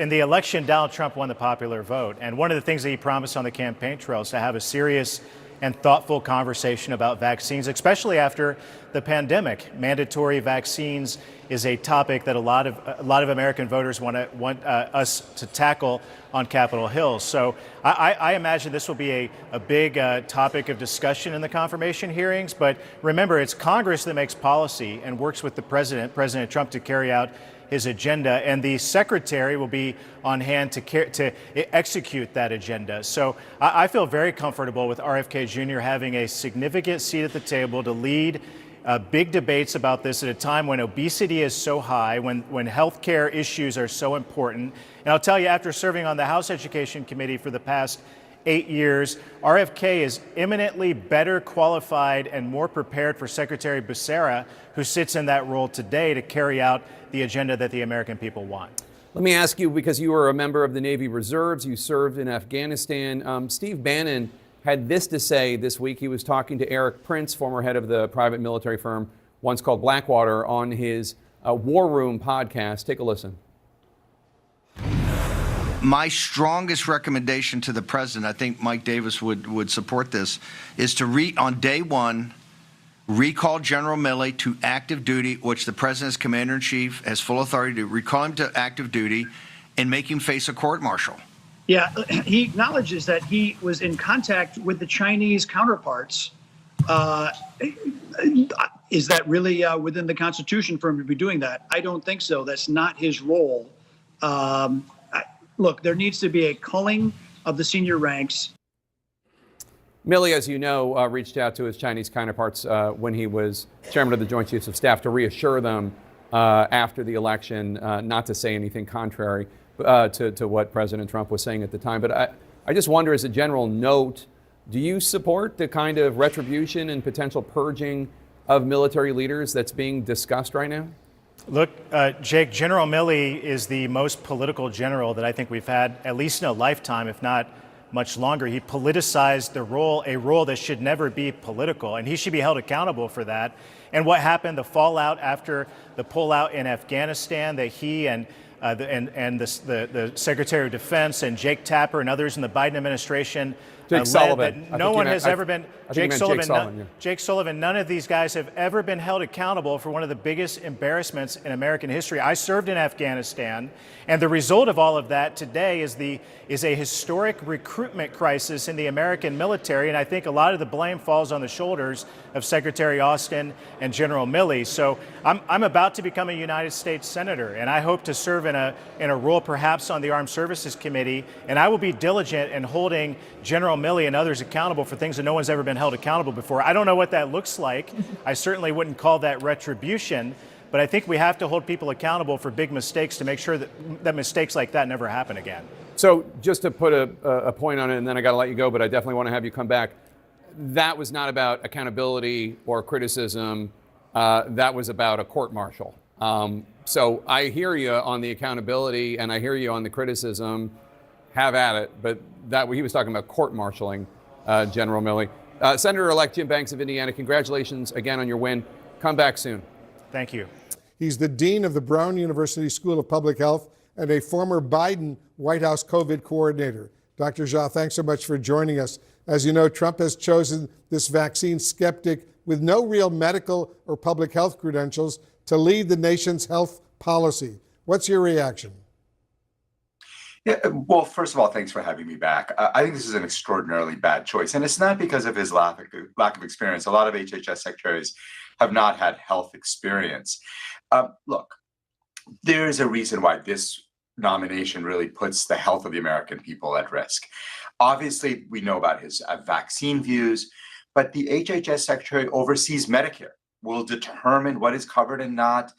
the election, Donald Trump won the popular vote. And one of the things that he promised on the campaign trail is to have a serious and thoughtful conversation about vaccines, especially after the pandemic. Mandatory vaccines is a topic that a lot of American voters want us to tackle on Capitol Hill. So I imagine this will be a big topic of discussion in the confirmation hearings. But remember, it's Congress that makes policy and works with the President Trump, to carry out his agenda, and the secretary will be on hand to execute that agenda. So I feel very comfortable with RFK Jr. having a significant seat at the table to lead big debates about this at a time when obesity is so high, when healthcare issues are so important. And I'll tell you, after serving on the House Education Committee for the past 8 years, RFK is eminently better qualified and more prepared for Secretary Becerra, who sits in that role today, to carry out the agenda that the American people want. Let me ask you, because you were a member of the Navy Reserves, you served in Afghanistan. Steve Bannon had this to say this week. He was talking to Eric Prince, former head of the private military firm once called Blackwater, on his War Room podcast. Take a listen. My strongest recommendation to the president, I think Mike Davis would support this, is to on day one, recall General Milley to active duty, which the president's commander-in-chief has full authority to recall him to active duty and make him face a court-martial. Yeah, he acknowledges that he was in contact with the Chinese counterparts. Is that really within the Constitution for him to be doing that? I don't think so. That's not his role. Look, there needs to be a culling of the senior ranks. Milley, as you know, reached out to his Chinese counterparts when he was chairman of the Joint Chiefs of Staff to reassure them after the election not to say anything contrary to what President Trump was saying at the time. But I just wonder, as a general note, do you support the kind of retribution and potential purging of military leaders that's being discussed right now? Look, Jake, General Milley is the most political general that I think we've had, at least in a lifetime, if not much longer. He politicized a role that should never be political, and he should be held accountable for that. And what happened, the fallout after the pullout in Afghanistan, that he and the Secretary of Defense and Jake Tapper and others in the Biden administration Jake Sullivan. No one has ever been. Jake Sullivan. Jake Sullivan. None of these guys have ever been held accountable for one of the biggest embarrassments in American history. I served in Afghanistan, and the result of all of that today is a historic recruitment crisis in the American military. And I think a lot of the blame falls on the shoulders of Secretary Austin and General Milley. So I'm about to become a United States Senator, and I hope to serve in a role perhaps on the Armed Services Committee. And I will be diligent in holding General Milley and others accountable for things that no one's ever been held accountable before. I don't know what that looks like. I certainly wouldn't call that retribution, but I think we have to hold people accountable for big mistakes to make sure that mistakes like that never happen again. So just to put a point on it, and then I got to let you go, but I definitely want to have you come back. That was not about accountability or criticism. That was about a court-martial. So I hear you on the accountability, and I hear you on the criticism. Have at it. But he was talking about court-martialing General Milley. Senator-elect Jim Banks of Indiana, congratulations again on your win. Come back soon. Thank you. He's the dean of the Brown University School of Public Health and a former Biden White House COVID coordinator. Dr. Jha, thanks so much for joining us. As you know, Trump has chosen this vaccine skeptic with no real medical or public health credentials to lead the nation's health policy. What's your reaction? Yeah, well, first of all, thanks for having me back. I think this is an extraordinarily bad choice, and it's not because of his lack of experience. A lot of HHS secretaries have not had health experience. Look, there is a reason why this nomination really puts the health of the American people at risk. Obviously, we know about his vaccine views, but the HHS secretary oversees Medicare, will determine what is covered and not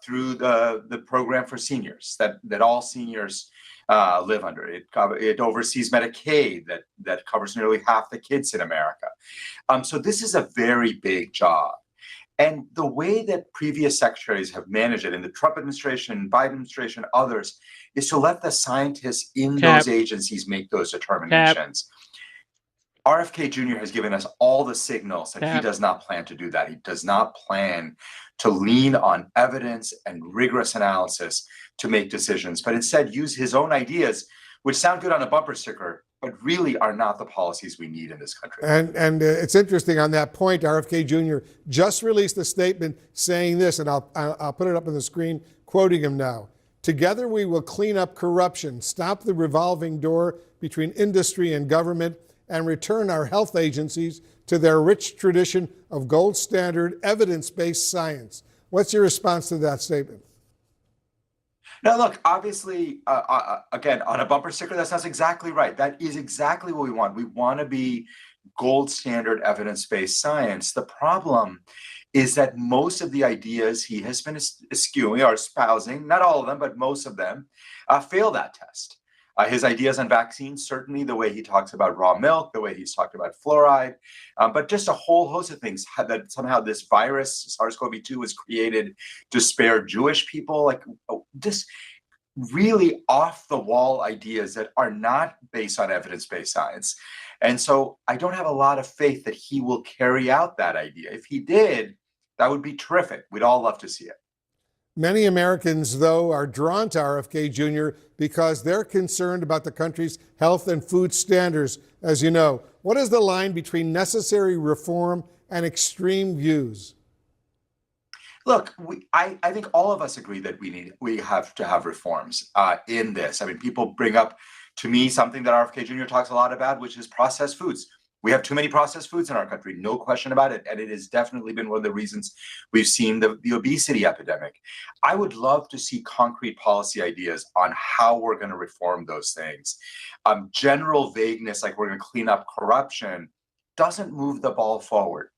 through the program for seniors, that all seniors live under. It oversees Medicaid that covers nearly half the kids in America. So this is a very big job. And the way that previous secretaries have managed it in the Trump administration, Biden administration, others, is to let the scientists in Cap. those agencies make those Cap. determinations. RFK Jr. has given us all the signals that he Cap. does not plan to do that. He does not plan to lean on evidence and rigorous analysis to make decisions, but instead use his own ideas, which sound good on a bumper sticker, but really are not the policies we need in this country. And it's interesting on that point. RFK Jr. just released a statement saying this, and I'll put it up on the screen, quoting him now. Together we will clean up corruption, stop the revolving door between industry and government, and return our health agencies to their rich tradition of gold standard evidence-based science. What's your response to that statement? Now, look, obviously, again, on a bumper sticker, that sounds exactly right. That is exactly what we want. We want to be gold standard evidence-based science. The problem is that most of the ideas he has been eschewing or espousing, not all of them, but most of them, fail that test. His ideas on vaccines, certainly the way he talks about raw milk, the way he's talked about fluoride, but just a whole host of things that somehow this virus, SARS-CoV-2, was created to spare Jewish people, like just really off the wall ideas that are not based on evidence-based science. And so I don't have a lot of faith that he will carry out that idea. If he did, that would be terrific. We'd all love to see it. Many Americans, though, are drawn to RFK Jr. because they're concerned about the country's health and food standards. As you know, what is the line between necessary reform and extreme views? Look, I think all of us agree that we have to have reforms in this. I mean, people bring up to me something that RFK Jr. talks a lot about, which is processed foods. We have too many processed foods in our country, no question about it. And it has definitely been one of the reasons we've seen the obesity epidemic. I would love to see concrete policy ideas on how we're going to reform those things. General vagueness, like we're going to clean up corruption, doesn't move the ball forward.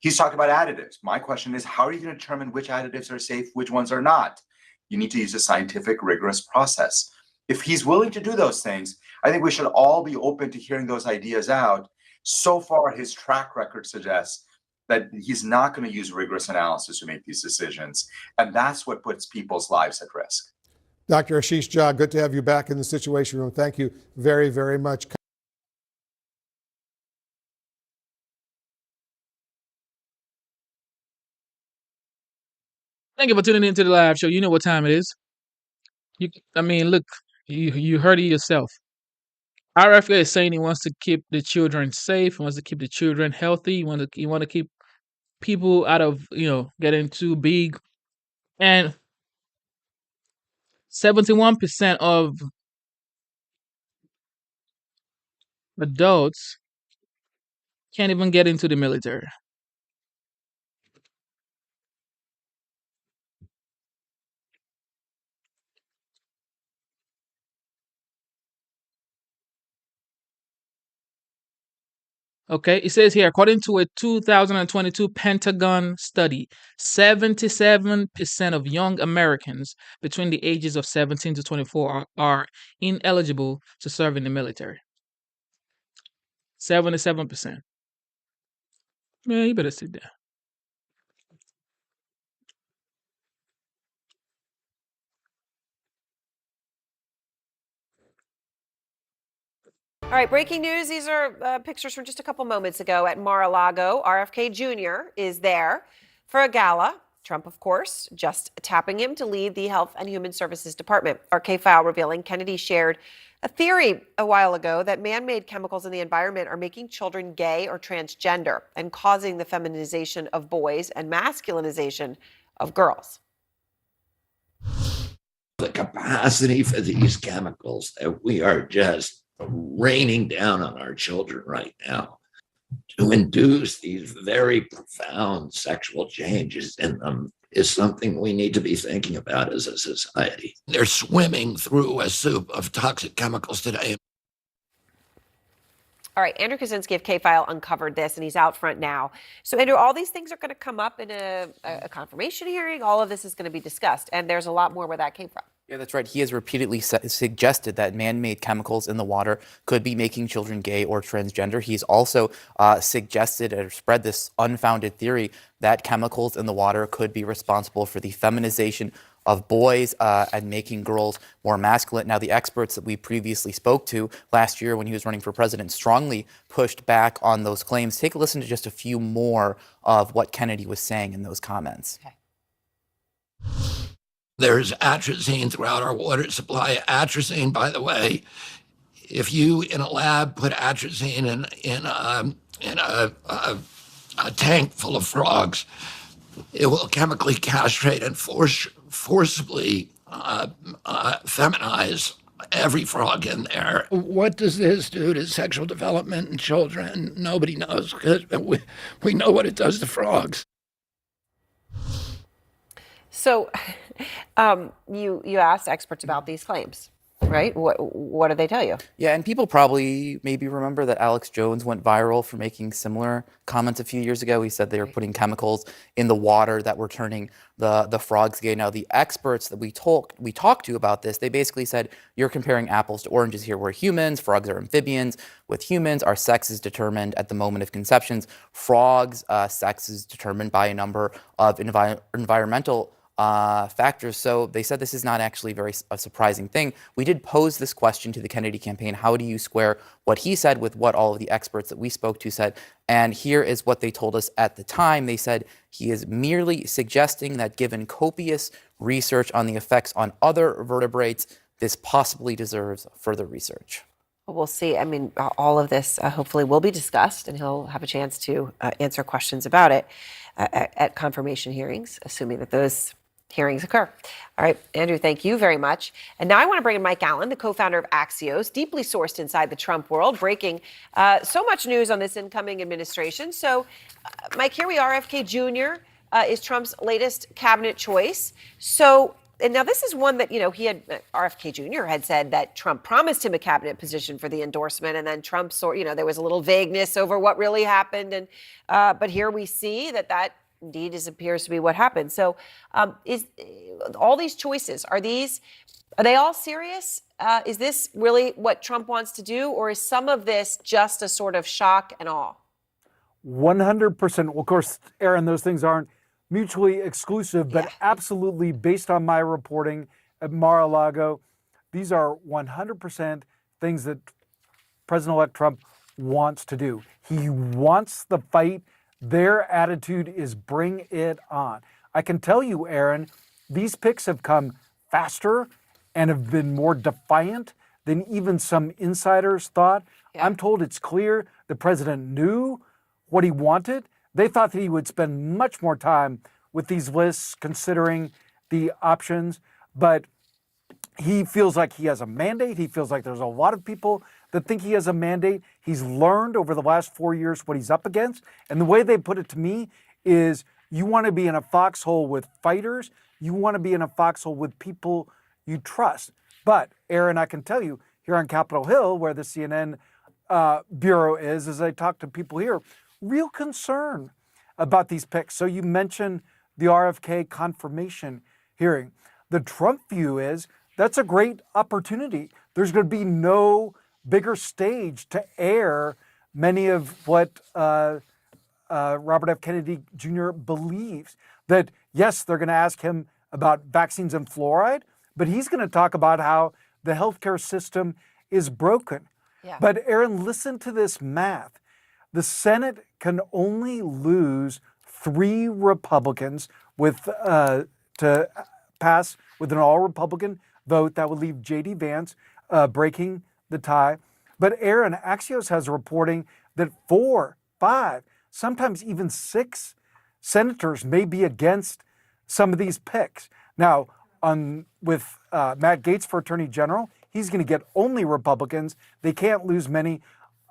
He's talked about additives. My question is, how are you going to determine which additives are safe, which ones are not? You need to use a scientific, rigorous process. If he's willing to do those things, I think we should all be open to hearing those ideas out. So far, his track record suggests that he's not going to use rigorous analysis to make these decisions. And that's what puts people's lives at risk. Dr. Ashish Jha, good to have you back in the Situation Room. Thank you very, very much. Thank you for tuning into the live show. You know what time it is. Look, you heard it yourself. RFK is saying he wants to keep the children safe. He wants to keep the children healthy. He want to keep people out of getting too big. And 71% of adults can't even get into the military. Okay, it says here, according to a 2022 Pentagon study, 77% of young Americans between the ages of 17 to 24 are ineligible to serve in the military. 77%. Man, you better sit down. All right, breaking news. These are pictures from just a couple moments ago at Mar-a-Lago. RFK Jr. is there for a gala. Trump, of course, just tapping him to lead the Health and Human Services Department. RK file revealing Kennedy shared a theory a while ago that man-made chemicals in the environment are making children gay or transgender and causing the feminization of boys and masculinization of girls. The capacity for these chemicals that we are just raining down on our children right now to induce these very profound sexual changes in them is something we need to be thinking about as a society. They're swimming through a soup of toxic chemicals today. All right, Andrew Kaczynski of K-File uncovered this, and he's out front now. So, Andrew, all these things are going to come up in a confirmation hearing. All of this is going to be discussed, and there's a lot more where that came from. Yeah, that's right. He has repeatedly suggested that man-made chemicals in the water could be making children gay or transgender. He's also suggested or spread this unfounded theory that chemicals in the water could be responsible for the feminization of boys and making girls more masculine. Now, the experts that we previously spoke to last year when he was running for president strongly pushed back on those claims. Take a listen to just a few more of what Kennedy was saying in those comments. Okay. There's atrazine throughout our water supply. Atrazine, by the way, if you in a lab put atrazine in a tank full of frogs, it will chemically castrate and forcibly feminize every frog in there. What does this do to sexual development in children? Nobody knows, because we know what it does to frogs. So you asked experts about these claims, right? What did they tell you? Yeah, and people probably maybe remember that Alex Jones went viral for making similar comments a few years ago. He said they were putting chemicals in the water that were turning the frogs gay. Now, the experts that we talked to about this, they basically said, you're comparing apples to oranges here. We're humans, frogs are amphibians. With humans, our sex is determined at the moment of conceptions. Frogs' sex is determined by a number of environmental factors. So they said this is not actually a surprising thing. We did pose this question to the Kennedy campaign. How do you square what he said with what all of the experts that we spoke to said? And here is what they told us at the time. They said he is merely suggesting that given copious research on the effects on other vertebrates, this possibly deserves further research. We'll see. I mean, all of this hopefully will be discussed, and he'll have a chance to answer questions about it at confirmation hearings, assuming that those hearings occur. All right, Andrew, thank you very much. And now I want to bring in Mike Allen, the co-founder of Axios, deeply sourced inside the Trump world, breaking so much news on this incoming administration. So, Mike, here we are. RFK Jr. Is Trump's latest cabinet choice. So, and now this is one that, RFK Jr. had said that Trump promised him a cabinet position for the endorsement, and then Trump there was a little vagueness over what really happened. And but here we see that indeed appears to be what happened. So is all these choices, are they all serious? Is this really what Trump wants to do, or is some of this just a sort of shock and awe? 100%. Well, of course, Aaron, those things aren't mutually exclusive, but absolutely, based on my reporting at Mar-a-Lago, these are 100% things that President-elect Trump wants to do. He wants the fight. Their attitude is bring it on. I can tell you, Aaron, these picks have come faster and have been more defiant than even some insiders thought. Yeah. I'm told it's clear the president knew what he wanted. They thought that he would spend much more time with these lists, considering the options, but he feels like he has a mandate. He feels like there's a lot of people that think he has a mandate. He's learned over the last 4 years what he's up against. And the way they put it to me is, you want to be in a foxhole with fighters. You want to be in a foxhole with people you trust. But, Aaron, I can tell you, here on Capitol Hill, where the CNN bureau is, as I talk to people here, real concern about these picks. So you mentioned the RFK confirmation hearing. The Trump view is that's a great opportunity. There's going to be no bigger stage to air many of what Robert F. Kennedy Jr. believes. That, yes, they're going to ask him about vaccines and fluoride, but he's going to talk about how the healthcare system is broken. Yeah. But Aaron, listen to this math. The Senate can only lose 3 Republicans to pass with an all-Republican vote. That would leave J.D. Vance breaking the tie. But Aaron, Axios has reporting that 4, 5, sometimes even 6 senators may be against some of these picks. Now, with Matt Gaetz for Attorney General, he's going to get only Republicans. They can't lose many.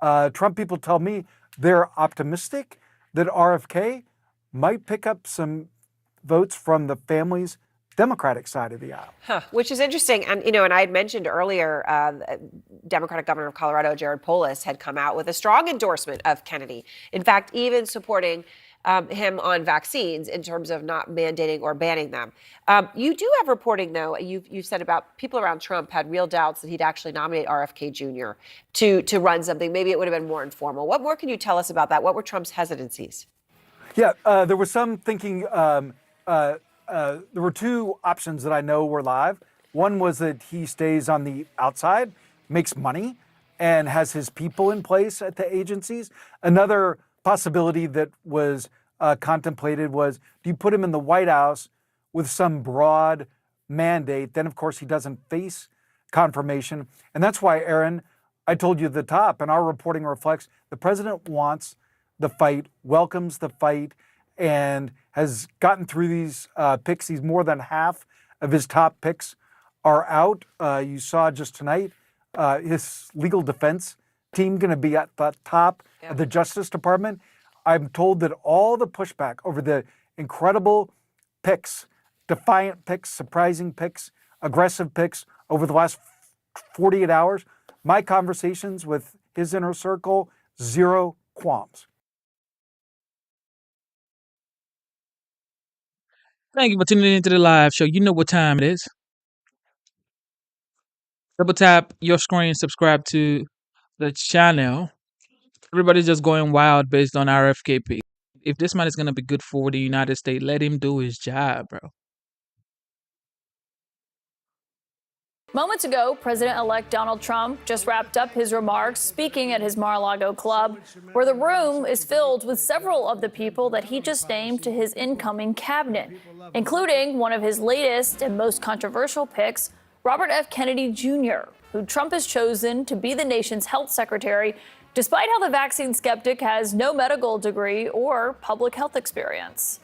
Trump people tell me they're optimistic that RFK might pick up some votes from the family's Democratic side of the aisle. Which is interesting. And, and I had mentioned earlier, Democratic Governor of Colorado, Jared Polis, had come out with a strong endorsement of Kennedy. In fact, even supporting him on vaccines in terms of not mandating or banning them. You do have reporting, though, you said about people around Trump had real doubts that he'd actually nominate RFK Jr. to run something. Maybe it would have been more informal. What more can you tell us about that? What were Trump's hesitancies? Yeah, there was some thinking. There were two options that I know were live. One was that he stays on the outside, makes money, and has his people in place at the agencies. Another possibility that was contemplated was, do you put him in the White House with some broad mandate? Then, of course, he doesn't face confirmation. And that's why, Aaron, I told you at the top, and our reporting reflects, the president wants the fight, welcomes the fight, and has gotten through these picks. He's more than half of his top picks are out. You saw just tonight his legal defense team going to be at the top of the Justice Department. I'm told that all the pushback over the incredible picks, defiant picks, surprising picks, aggressive picks over the last 48 hours, my conversations with his inner circle, zero qualms. Thank you for tuning into the live show. You know what time it is. Double tap your screen, subscribe to the channel. Everybody's just going wild based on RFKP. If this man is going to be good for the United States, let him do his job, bro. Moments ago, President-elect Donald Trump just wrapped up his remarks speaking at his Mar-a-Lago club, where the room is filled with several of the people that he just named to his incoming cabinet, including one of his latest and most controversial picks, Robert F. Kennedy Jr., who Trump has chosen to be the nation's health secretary, despite how the vaccine skeptic has no medical degree or public health experience.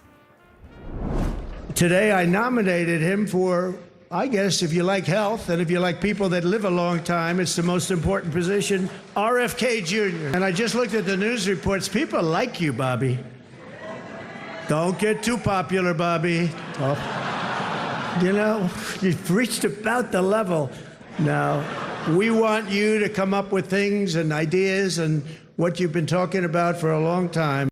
Today, I nominated him for, I guess, if you like health and if you like people that live a long time, it's the most important position, RFK Jr. And I just looked at the news reports. People like you, Bobby. Don't get too popular, Bobby. Oh. You know, you've reached about the level. Now, we want you to come up with things and ideas and what you've been talking about for a long time.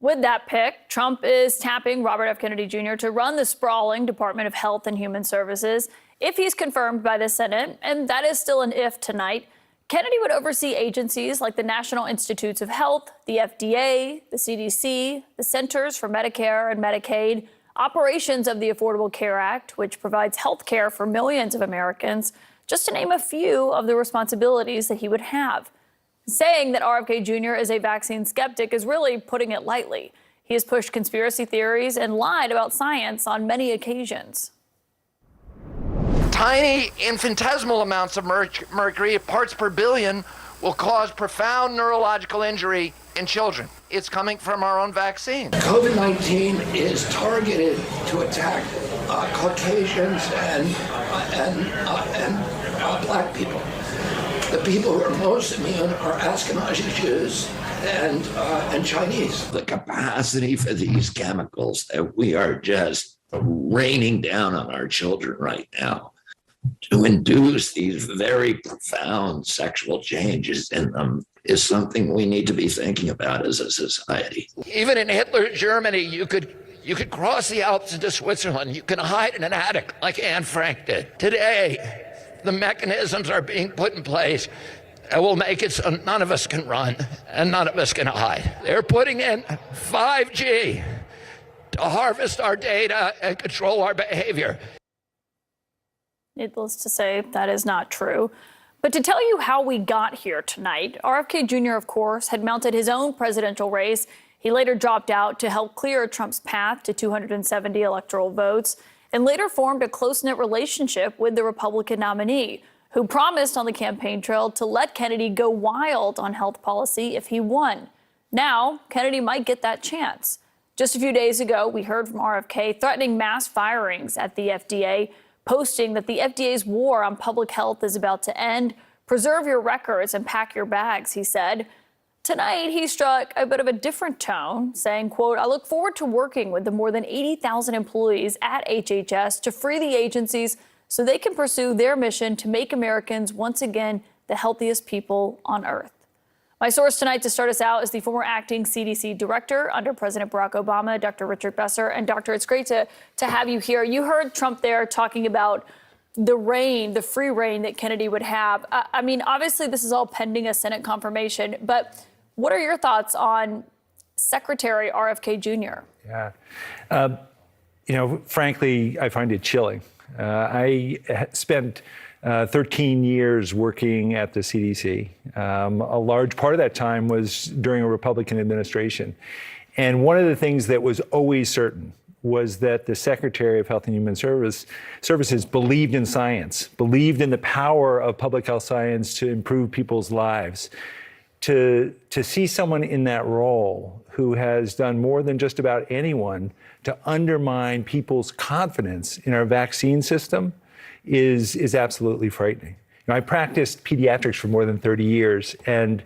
With that pick, Trump is tapping Robert F. Kennedy Jr. to run the sprawling Department of Health and Human Services if he's confirmed by the Senate, and that is still an if tonight. Kennedy would oversee agencies like the National Institutes of Health, the FDA, the CDC, the Centers for Medicare and Medicaid, operations of the Affordable Care Act, which provides health care for millions of Americans, just to name a few of the responsibilities that he would have. Saying that RFK Jr. is a vaccine skeptic is really putting it lightly. He has pushed conspiracy theories and lied about science on many occasions. Tiny infinitesimal amounts of mercury, parts per billion, will cause profound neurological injury in children. It's coming from our own vaccine. COVID-19 is targeted to attack Caucasians and black people. The people who are most immune are Ashkenazi Jews and Chinese. The capacity for these chemicals that we are just raining down on our children right now to induce these very profound sexual changes in them is something we need to be thinking about as a society. Even in Hitler's Germany, you could cross the Alps into Switzerland. You can hide in an attic like Anne Frank did. Today, the mechanisms are being put in place that will make it so none of us can run and none of us can hide. They're putting in 5G to harvest our data and control our behavior. Needless to say, that is not true. But to tell you how we got here tonight, RFK Jr., of course, had mounted his own presidential race. He later dropped out to help clear Trump's path to 270 electoral votes, and later formed a close-knit relationship with the Republican nominee, who promised on the campaign trail to let Kennedy go wild on health policy if he won. Now, Kennedy might get that chance. Just a few days ago, we heard from RFK threatening mass firings at the FDA, posting that the FDA's war on public health is about to end. Preserve your records and pack your bags, he said. Tonight, he struck a bit of a different tone, saying, quote, I look forward to working with the more than 80,000 employees at HHS to free the agencies so they can pursue their mission to make Americans once again the healthiest people on earth. My source tonight to start us out is the former acting CDC director under President Barack Obama, Dr. Richard Besser. And Doctor, it's great to have you here. You heard Trump there talking about the free reign that Kennedy would have. I mean, obviously, this is all pending a Senate confirmation. But what are your thoughts on Secretary RFK Jr.? Yeah. Frankly, I find it chilling. I spent 13 years working at the CDC. A large part of that time was during a Republican administration. And one of the things that was always certain was that the Secretary of Health and Human Services believed in science, believed in the power of public health science to improve people's lives. To see someone in that role who has done more than just about anyone to undermine people's confidence in our vaccine system is absolutely frightening. I practiced pediatrics for more than 30 years, and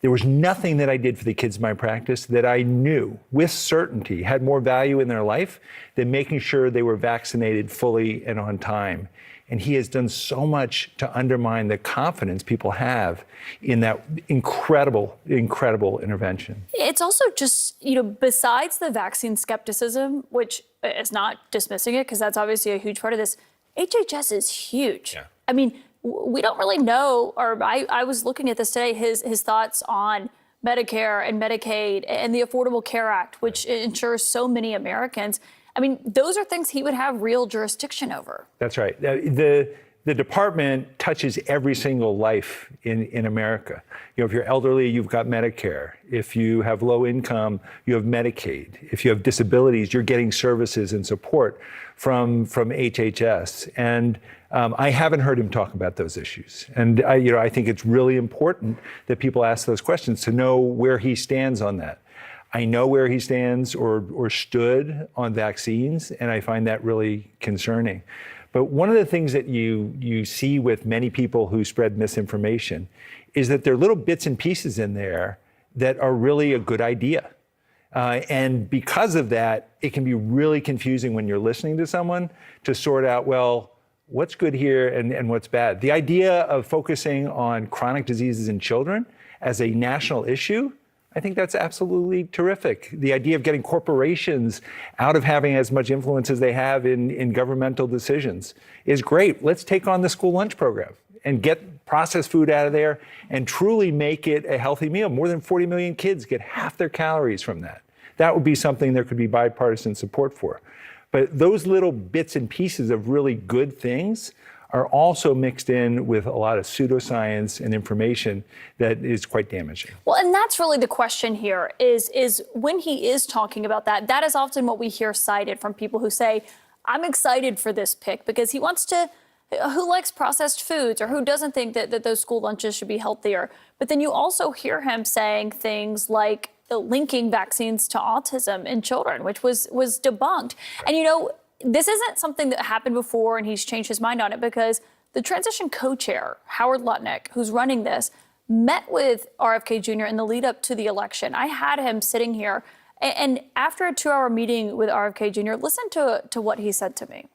there was nothing that I did for the kids in my practice that I knew with certainty had more value in their life than making sure they were vaccinated fully and on time. And he has done so much to undermine the confidence people have in that incredible, incredible intervention. It's also just, besides the vaccine skepticism, which is not dismissing it, because that's obviously a huge part of this, HHS is huge. Yeah. I mean, we don't really know, or I was looking at this today, his thoughts on Medicare and Medicaid and the Affordable Care Act, which ensures so many Americans. I mean, those are things he would have real jurisdiction over. That's right. The department touches every single life in America. If you're elderly, you've got Medicare. If you have low income, you have Medicaid. If you have disabilities, you're getting services and support from HHS. And I haven't heard him talk about those issues. And I think it's really important that people ask those questions to know where he stands on that. I know where he stands or stood on vaccines, and I find that really concerning. But one of the things that you see with many people who spread misinformation is that there are little bits and pieces in there that are really a good idea. And because of that, it can be really confusing when you're listening to someone to sort out, well, what's good here and what's bad. The idea of focusing on chronic diseases in children as a national issue, I think that's absolutely terrific. The idea of getting corporations out of having as much influence as they have in governmental decisions is great. Let's take on the school lunch program and get processed food out of there and truly make it a healthy meal. More than 40 million kids get half their calories from that. That would be something there could be bipartisan support for. But those little bits and pieces of really good things are also mixed in with a lot of pseudoscience and information that is quite damaging. Well, and that's really the question here is when he is talking about that is often what we hear cited from people who say, I'm excited for this pick because he wants to, who likes processed foods or who doesn't think that those school lunches should be healthier. But then you also hear him saying things like linking vaccines to autism in children, which was debunked. And this isn't something that happened before and he's changed his mind on it because the transition co-chair, Howard Lutnick, who's running this, met with RFK Jr. in the lead up to the election. I had him sitting here and after a 2-hour meeting with RFK Jr., listen to what he said to me.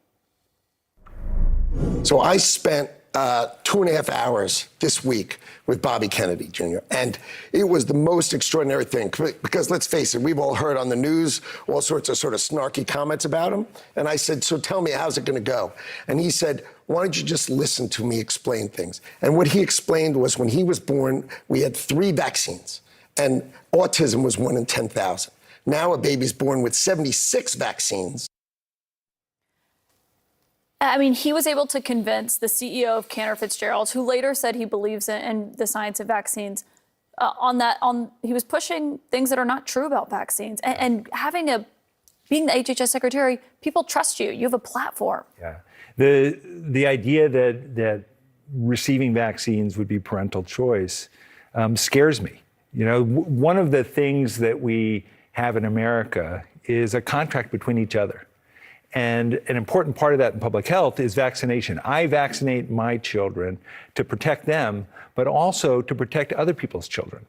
So I spent 2.5 hours this week with Bobby Kennedy Jr. And it was the most extraordinary thing because let's face it, we've all heard on the news all sorts of sort of snarky comments about him. And I said, so tell me, how's it going to go? And he said, why don't you just listen to me explain things? And what he explained was when he was born, we had 3 vaccines and autism was 1 in 10,000. Now a baby's born with 76 vaccines. I mean, he was able to convince the CEO of Cantor Fitzgerald, who later said he believes in the science of vaccines, he was pushing things that are not true about vaccines. And being the HHS secretary, people trust you. You have a platform. Yeah. The idea that receiving vaccines would be parental choice scares me. One of the things that we have in America is a contract between each other. And an important part of that in public health is vaccination. I vaccinate my children to protect them, but also to protect other people's children.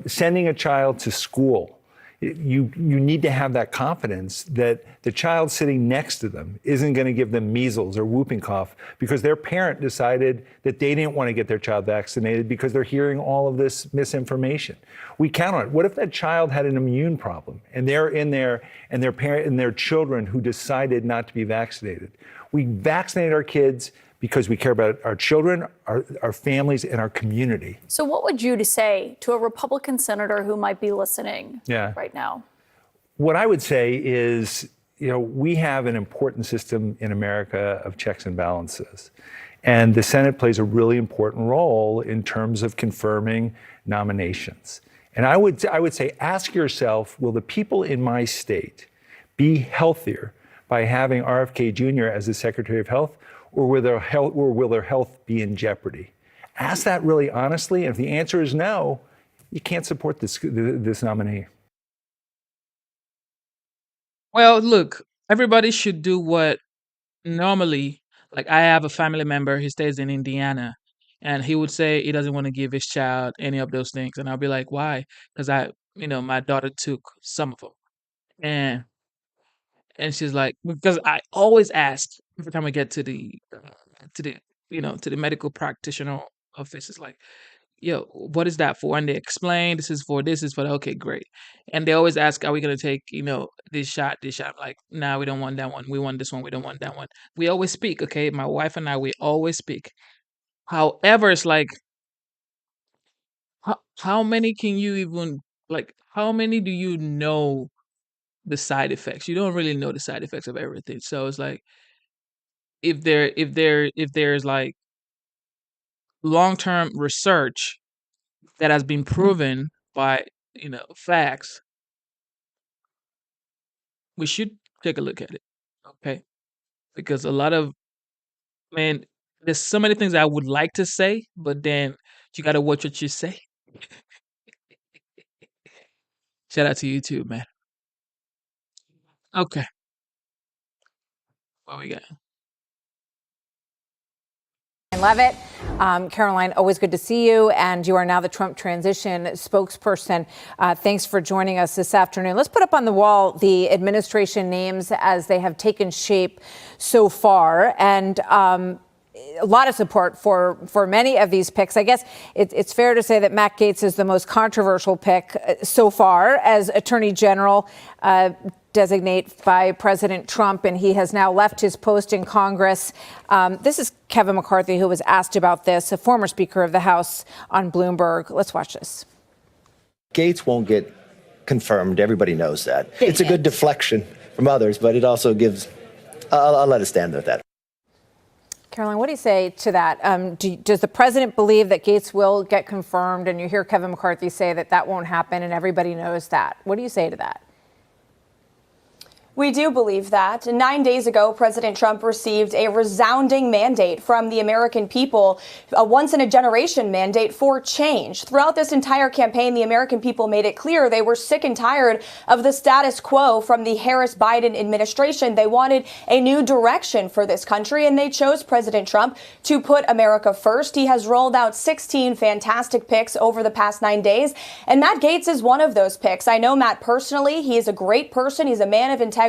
Sending a child to school You need to have that confidence that the child sitting next to them isn't going to give them measles or whooping cough because their parent decided that they didn't want to get their child vaccinated because they're hearing all of this misinformation. We count on it. What if that child had an immune problem and they're in there and their parent and their children who decided not to be vaccinated? We vaccinate our kids because we care about our children, our families, and our community. So what would you say to a Republican senator who might be listening right now? What I would say is, we have an important system in America of checks and balances. And the Senate plays a really important role in terms of confirming nominations. And I would say, ask yourself, will the people in my state be healthier by having RFK Jr. as the Secretary of Health, or will their health be in jeopardy? Ask that really honestly, and if the answer is no, you can't support this nominee. Well, look, everybody should do what normally, like I have a family member, he stays in Indiana, and he would say he doesn't want to give his child any of those things. And I'll be like, why? Because my daughter took some of them. And she's like, because I always ask every time I get to the medical practitioner office, it's like, yo, what is that for? And they explain, this is for that. Okay, great. And they always ask, are we going to take, this shot? I'm like, nah, we don't want that one. We want this one. We don't want that one. We always speak. Okay. My wife and I, we always speak. However, it's like, how many can you even, like, how many do you know the side effects? You don't really know the side effects of everything. So it's like, if there's like long-term research that has been proven by facts, we should take a look at it. Okay, because there's so many things I would like to say, but then you got to watch what you say. Shout out to you too, man. Okay, what we got? Levitt. Caroline, always good to see you. And you are now the Trump transition spokesperson. Thanks for joining us this afternoon. Let's put up on the wall the administration names as they have taken shape so far. And a lot of support for many of these picks. I guess it's fair to say that Matt Gaetz is the most controversial pick so far as Attorney General designate by President Trump, and he has now left his post in Congress. This is Kevin McCarthy, who was asked about this, a former Speaker of the House on Bloomberg. Let's watch this. Gaetz won't get confirmed. Everybody knows that. It's a good deflection from others, but it also gives, I'll let it stand with that. Caroline, what do you say to that? Does the president believe that Gaetz will get confirmed? And you hear Kevin McCarthy say that won't happen, and everybody knows that. What do you say to that? We do believe that. 9 days ago, President Trump received a resounding mandate from the American people, a once-in-a-generation mandate for change. Throughout this entire campaign, the American people made it clear they were sick and tired of the status quo from the Harris-Biden administration. They wanted a new direction for this country, and they chose President Trump to put America first. He has rolled out 16 fantastic picks over the past 9 days, and Matt Gaetz is one of those picks. I know Matt personally. He is a great person. He's a man of integrity.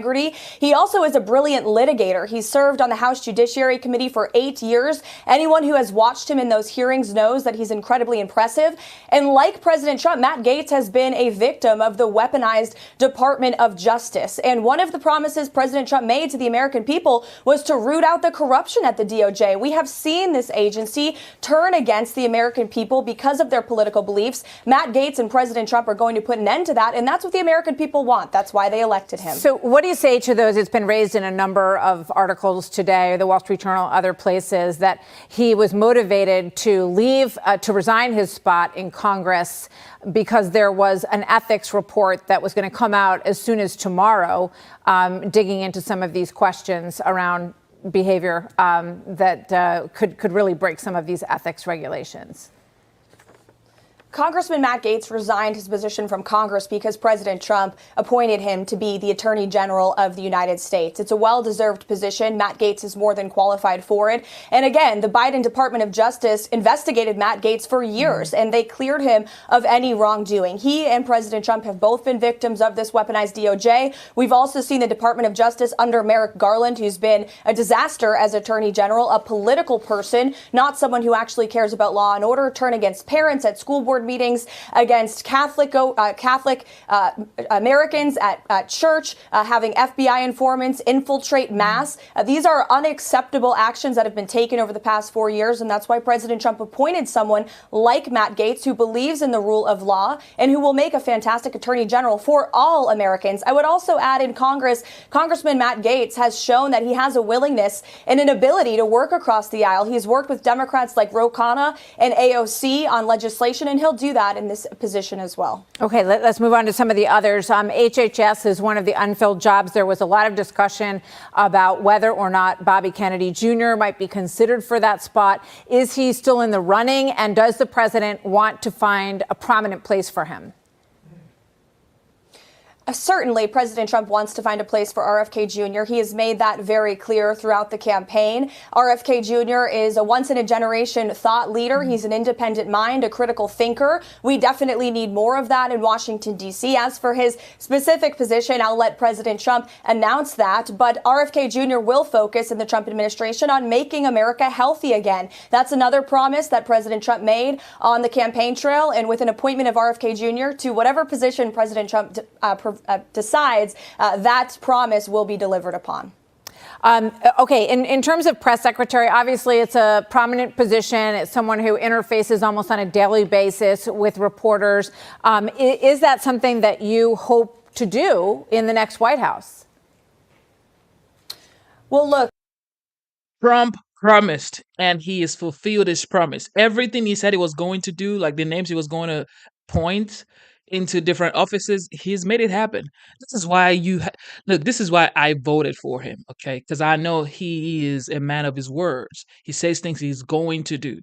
He also is a brilliant litigator. He served on the House Judiciary Committee for 8 years. Anyone who has watched him in those hearings knows that he's incredibly impressive. And like President Trump, Matt Gaetz has been a victim of the weaponized Department of Justice. And one of the promises President Trump made to the American people was to root out the corruption at the DOJ. We have seen this agency turn against the American people because of their political beliefs. Matt Gaetz and President Trump are going to put an end to that, and that's what the American people want. That's why they elected him. So what do you say to those? It's been raised in a number of articles today, the Wall Street Journal, other places, that he was motivated to leave, to resign his spot in Congress because there was an ethics report that was going to come out as soon as tomorrow, digging into some of these questions around behavior that could really break some of these ethics regulations. Congressman Matt Gaetz resigned his position from Congress because President Trump appointed him to be the Attorney General of the United States. It's a well-deserved position. Matt Gaetz is more than qualified for it. And again, the Biden Department of Justice investigated Matt Gaetz for years, and they cleared him of any wrongdoing. He and President Trump have both been victims of this weaponized DOJ. We've also seen the Department of Justice under Merrick Garland, who's been a disaster as Attorney General, a political person, not someone who actually cares about law and order, turn against parents at school board meetings, against Catholic Americans at church, having FBI informants infiltrate mass. These are unacceptable actions that have been taken over the past 4 years, and that's why President Trump appointed someone like Matt Gaetz, who believes in the rule of law and who will make a fantastic Attorney General for all Americans. I would also add, in Congress, Congressman Matt Gaetz has shown that he has a willingness and an ability to work across the aisle. He's worked with Democrats like Ro Khanna and AOC on legislation, and he'll do that in this position as well. Okay, let's move on to some of the others. HHS is one of the unfilled jobs. There was a lot of discussion about whether or not Bobby Kennedy Jr. might be considered for that spot. Is he still in the running, and does the president want to find a prominent place for him? Certainly, President Trump wants to find a place for RFK Jr. He has made that very clear throughout the campaign. RFK Jr. is a once-in-a-generation thought leader. He's an independent mind, a critical thinker. We definitely need more of that in Washington, D.C. As for his specific position, I'll let President Trump announce that. But RFK Jr. will focus in the Trump administration on making America healthy again. That's another promise that President Trump made on the campaign trail. And with an appointment of RFK Jr. to whatever position President Trump decides, that promise will be delivered upon. Okay, in terms of press secretary, obviously it's a prominent position. It's someone who interfaces almost on a daily basis with reporters. Is that something that you hope to do in the next White House? Well, look, Trump promised, and he has fulfilled his promise. Everything he said he was going to do, like the names he was going to point into different offices, he's made it happen. This is why look, this is why I voted for him, okay? Because I know he is a man of his words. He says things he's going to do.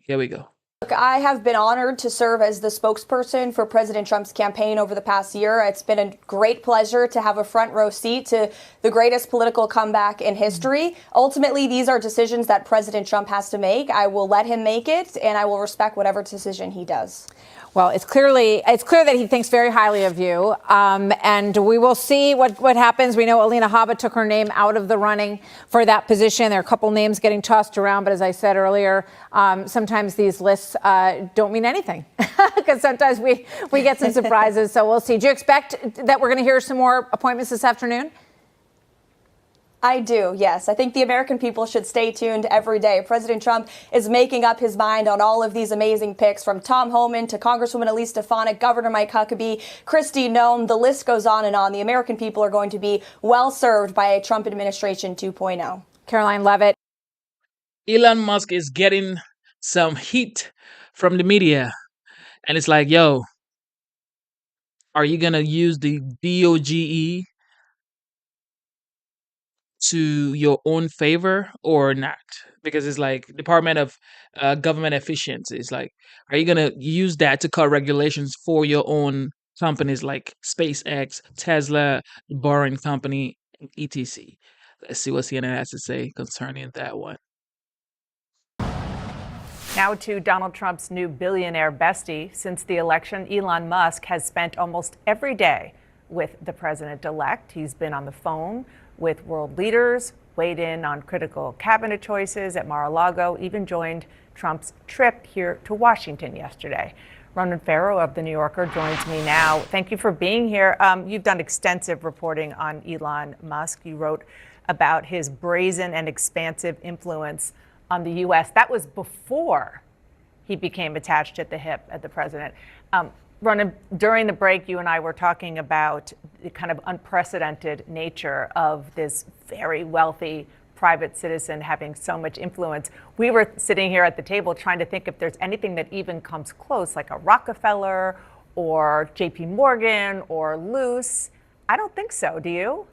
Here we go. Look, I have been honored to serve as the spokesperson for President Trump's campaign over the past year. It's been a great pleasure to have a front row seat to the greatest political comeback in history. Ultimately, these are decisions that President Trump has to make. I will let him make it, and I will respect whatever decision he does. Well, it's clear that he thinks very highly of you, and we will see what happens. We know Alina Habba took her name out of the running for that position. There are a couple names getting tossed around, but as I said earlier, sometimes these lists don't mean anything because sometimes we get some surprises. So we'll see. Do you expect that we're going to hear some more appointments this afternoon? I do, yes. I think the American people should stay tuned every day. President Trump is making up his mind on all of these amazing picks, from Tom Homan to Congresswoman Elise Stefanik, Governor Mike Huckabee, Kristi Noem. The list goes on and on. The American people are going to be well served by a Trump administration 2.0. Caroline Levitt. Elon Musk is getting some heat from the media. And it's like, yo, are you going to use the DOGE to your own favor or not? Because it's like Department of Government Efficiency. It's like, are you going to use that to cut regulations for your own companies like SpaceX, Tesla, the Boring Company, etc.? Let's see what CNN has to say concerning that one. Now to Donald Trump's new billionaire bestie. Since the election, Elon Musk has spent almost every day with the president-elect. He's been on the phone with world leaders, weighed in on critical cabinet choices at Mar-a-Lago, even joined Trump's trip here to Washington yesterday. Ronan Farrow of The New Yorker joins me now. Thank you for being here. You've done extensive reporting on Elon Musk. You wrote about his brazen and expansive influence on the U.S. That was before he became attached at the hip at the president. Ronan, during the break, you and I were talking about the kind of unprecedented nature of this very wealthy private citizen having so much influence. We were sitting here at the table trying to think if there's anything that even comes close, like a Rockefeller or JP Morgan or Luce. I don't think so. Do you?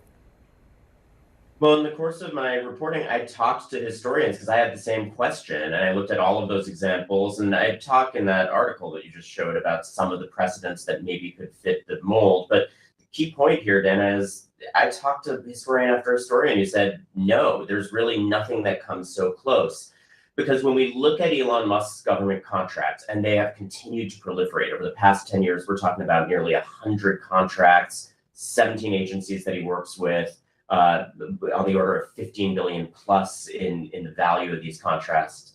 Well, in the course of my reporting, I talked to historians because I had the same question, and I looked at all of those examples. And I talk in that article that you just showed about some of the precedents that maybe could fit the mold. But the key point here, Dana, is I talked to historian after historian who said, no, there's really nothing that comes so close. Because when we look at Elon Musk's government contracts, and they have continued to proliferate over the past 10 years, we're talking about nearly 100 contracts, 17 agencies that he works with, on the order of 15 billion plus in the value of these contracts.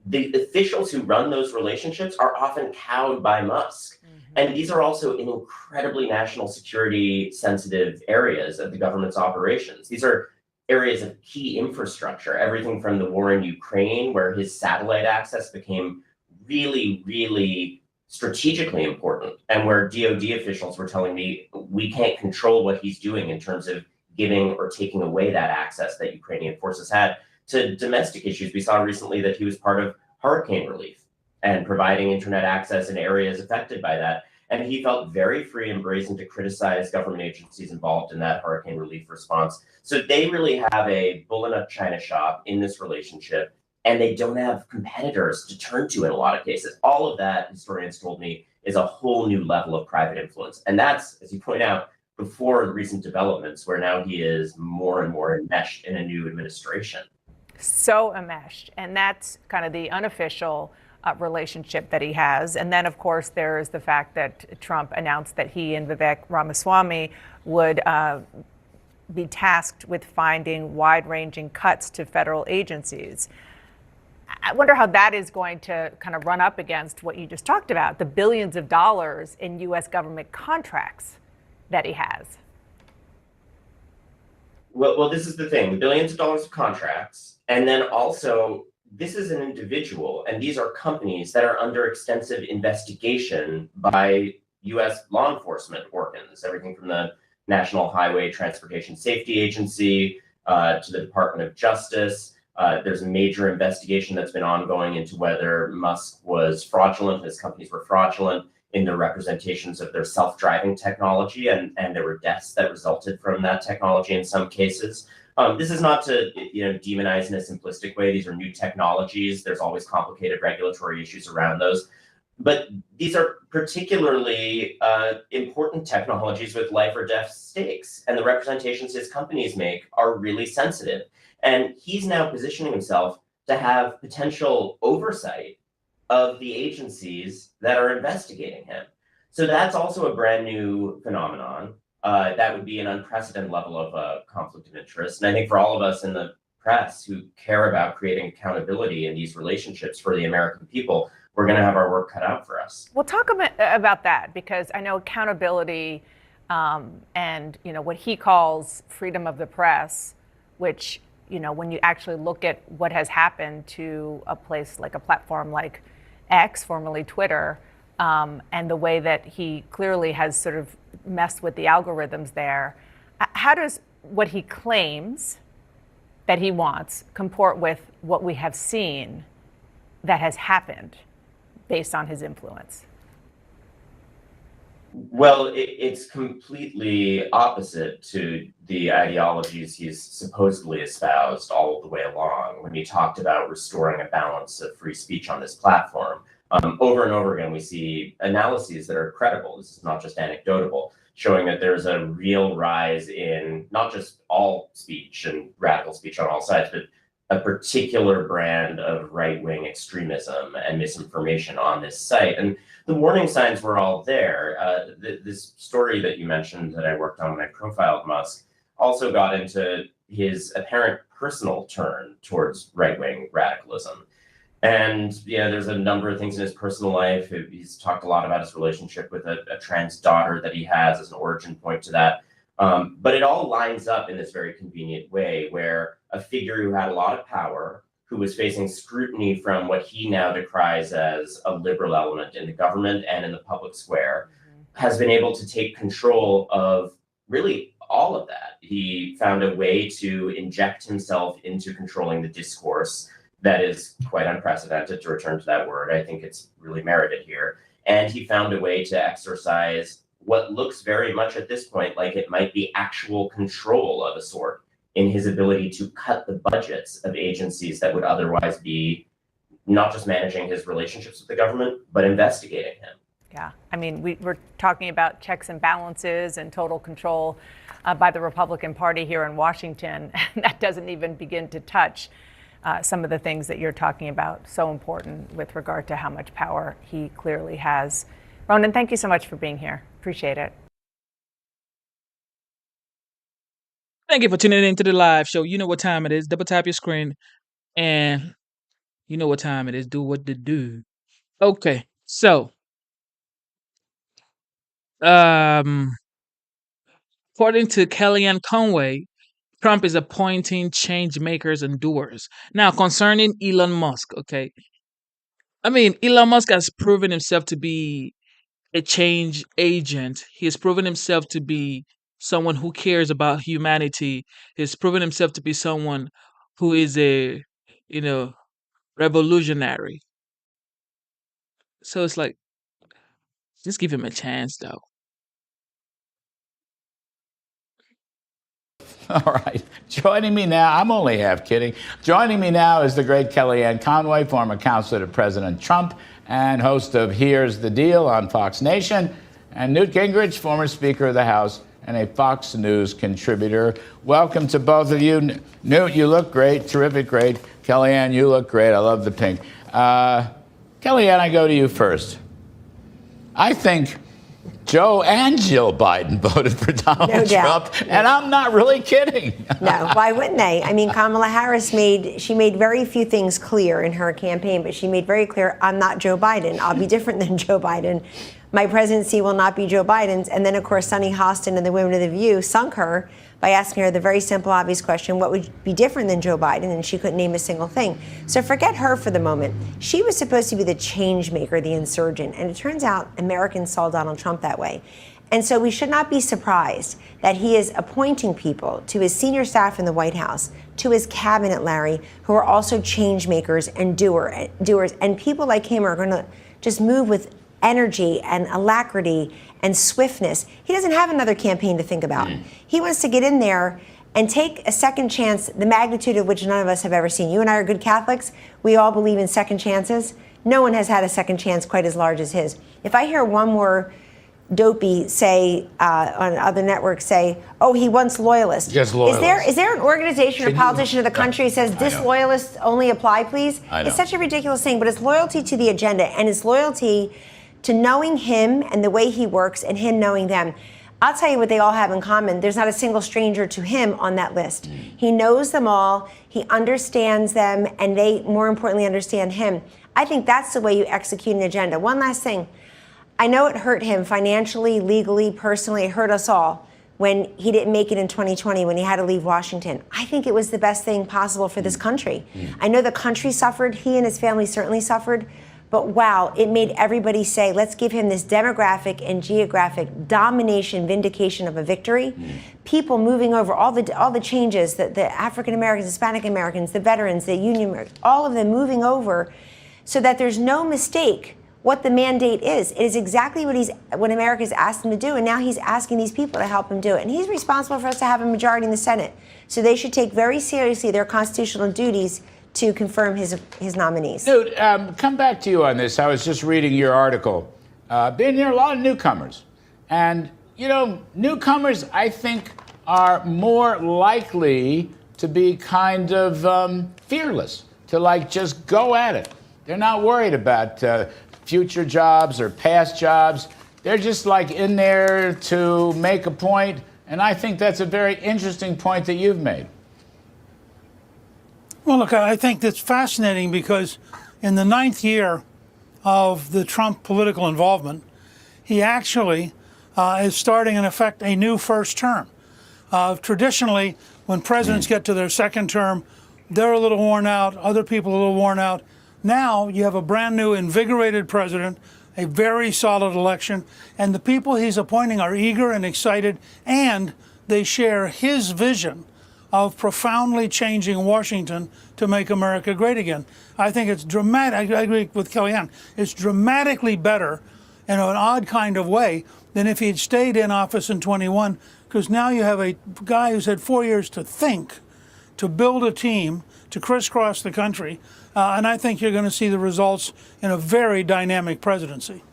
The officials who run those relationships are often cowed by Musk. And these are also in incredibly national security sensitive areas of the government's operations. These are areas of key infrastructure, everything from the war in Ukraine, where his satellite access became really, really strategically important, and where DoD officials were telling me we can't control what he's doing in terms of giving or taking away that access that Ukrainian forces had, to domestic issues. We saw recently that he was part of hurricane relief and providing internet access in areas affected by that. And he felt very free and brazen to criticize government agencies involved in that hurricane relief response. So they really have a bull in a china shop in this relationship, and they don't have competitors to turn to in a lot of cases. All of that, historians told me, is a whole new level of private influence. And that's, as you point out, before the recent developments, where now he is more and more enmeshed in a new administration. So enmeshed. And that's kind of the unofficial relationship that he has. And then, of course, there's the fact that Trump announced that he and Vivek Ramaswamy would be tasked with finding wide-ranging cuts to federal agencies. I wonder how that is going to kind of run up against what you just talked about, the billions of dollars in U.S. government contracts that he has. Well, this is the thing, the billions of dollars of contracts, and then also this is an individual, and these are companies that are under extensive investigation by U.S. law enforcement organs, everything from the National Highway Transportation Safety Agency to the Department of Justice. There's a major investigation that's been ongoing into whether Musk was fraudulent, his companies were fraudulent in the representations of their self-driving technology, and there were deaths that resulted from that technology in some cases. This is not to demonize in a simplistic way. These are new technologies. There's always complicated regulatory issues around those. But these are particularly important technologies with life or death stakes, and the representations his companies make are really sensitive. And he's now positioning himself to have potential oversight of the agencies that are investigating him. So that's also a brand new phenomenon. That would be an unprecedented level of conflict of interest. And I think for all of us in the press who care about creating accountability in these relationships for the American people, we're going to have our work cut out for us. Well, talk about that, because I know accountability and what he calls freedom of the press, which when you actually look at what has happened to a place like a platform like X, formerly Twitter, and the way that he clearly has sort of messed with the algorithms there, how does what he claims that he wants comport with what we have seen that has happened based on his influence? Well, it's completely opposite to the ideologies he's supposedly espoused all the way along when he talked about restoring a balance of free speech on this platform. Over and over again, we see analyses that are credible. This is not just anecdotal, showing that there's a real rise in not just all speech and radical speech on all sides, but a particular brand of right-wing extremism and misinformation on this site. And the warning signs were all there. This story that you mentioned that I worked on when I profiled Musk also got into his apparent personal turn towards right-wing radicalism. And there's a number of things in his personal life. He's talked a lot about his relationship with a trans daughter that he has as an origin point to that. But it all lines up in this very convenient way where a figure who had a lot of power, who was facing scrutiny from what he now decries as a liberal element in the government and in the public square, has been able to take control of really all of that. He found a way to inject himself into controlling the discourse that is quite unprecedented, to return to that word. I think it's really merited here. And he found a way to exercise what looks very much at this point like it might be actual control of a sort in his ability to cut the budgets of agencies that would otherwise be not just managing his relationships with the government, but investigating him. Yeah, I mean, we're talking about checks and balances and total control by the Republican Party here in Washington, and that doesn't even begin to touch some of the things that you're talking about, so important with regard to how much power he clearly has. Ronan, thank you so much for being here. Appreciate it. Thank you for tuning in to the live show. You know what time it is. Double tap your screen, and you know what time it is. Do what to do. Okay, so according to Kellyanne Conway, Trump is appointing change makers and doers. Now, concerning Elon Musk, okay, I mean, Elon Musk has proven himself to be a change agent. He has proven himself to be someone who cares about humanity. He's proven himself to be someone who is a, you know, revolutionary. So it's like, just give him a chance, though. All right. Joining me now, I'm only half kidding. Joining me now is the great Kellyanne Conway, former counselor to President Trump and host of Here's the Deal on Fox Nation, and Newt Gingrich, former Speaker of the House and a Fox News contributor. Welcome to both of you. Newt, you look great. Terrific, great. Kellyanne, you look great. I love the pink. Kellyanne, I go to you first. I think Joe and Jill Biden voted for Donald Trump, and I'm not really kidding. No, why wouldn't they? I mean, Kamala Harris made very few things clear in her campaign, but she made very clear, I'm not Joe Biden. I'll be different than Joe Biden. My presidency will not be Joe Biden's. And then, of course, Sunny Hostin and the Women of the View sunk her by asking her the very simple, obvious question, what would be different than Joe Biden? And she couldn't name a single thing. So forget her for the moment. She was supposed to be the change maker, the insurgent. And it turns out Americans saw Donald Trump that way. And so we should not be surprised that he is appointing people to his senior staff in the White House, to his cabinet, Larry, who are also change makers and doers. And people like him are going to just move with energy and alacrity and swiftness. He doesn't have another campaign to think about. He wants to get in there and take a second chance, the magnitude of which none of us have ever seen. You and I are good Catholics. We all believe in second chances. No one has had a second chance quite as large as his. If I hear one more dopey say on other networks say, oh, he wants loyalists. Just loyalists. Is there an organization or politician of the country that says disloyalists only apply, please? It's such a ridiculous thing, but it's loyalty to the agenda, and it's loyalty to knowing him and the way he works and him knowing them. I'll tell you what they all have in common. There's not a single stranger to him on that list. He knows them all, he understands them, and they, more importantly, understand him. I think that's the way you execute an agenda. One last thing. I know it hurt him financially, legally, personally. It hurt us all when he didn't make it in 2020, when he had to leave Washington. I think it was the best thing possible for this country. I know the country suffered. He and his family certainly suffered. But wow, it made everybody say, let's give him this demographic and geographic domination, vindication of a victory. People moving over, all the changes, the African Americans, Hispanic Americans, the veterans, the union, all of them moving over so that there's no mistake what the mandate is. It is exactly what America's asked him to do, and now he's asking these people to help him do it. And he's responsible for us to have a majority in the Senate. So they should take very seriously their constitutional duties to confirm his nominees. Newt, come back to you on this. I was just reading your article. Been here, a lot of newcomers. And, you know, newcomers, I think, are more likely to be kind of fearless, to like just go at it. They're not worried about future jobs or past jobs. They're just like in there to make a point. And I think that's a very interesting point that you've made. Well, look, I think that's fascinating because in the 9th year of the Trump political involvement, he actually is starting, in effect, a new first term. Traditionally, when presidents get to their second term, they're a little worn out, other people a little worn out. Now you have a brand new, invigorated president, a very solid election, and the people he's appointing are eager and excited, and they share his vision of profoundly changing Washington to make America great again. I think it's dramatic. I agree with Kellyanne. It's dramatically better in an odd kind of way than if he'd stayed in office in 21, because now you have a guy who's had 4 years to think to build a team to crisscross the country. And I think you're going to see the results in a very dynamic presidency.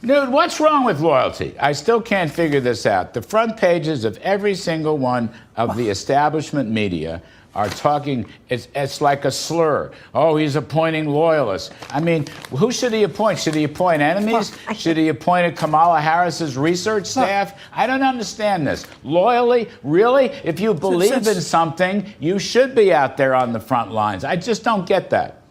Dude, what's wrong with loyalty? I still can't figure this out. The front pages of every single one of the establishment media are talking, it's like a slur. Oh, he's appointing loyalists. I mean, who should he appoint? Should he appoint enemies? Should he appoint Kamala Harris's research staff? I don't understand this. Loyally? Really? If you believe in something, you should be out there on the front lines. I just don't get that.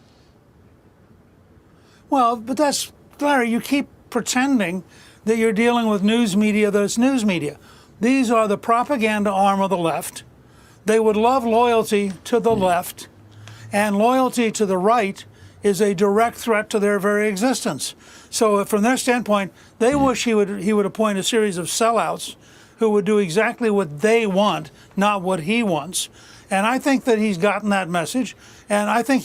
Well, but that's, Larry, you keep pretending that you're dealing with news media that's news media. These are the propaganda arm of the left. They would love loyalty to the left, and loyalty to the right is a direct threat to their very existence. So from their standpoint, they wish he would appoint a series of sellouts who would do exactly what they want, not what he wants. And I think that he's gotten that message. And I think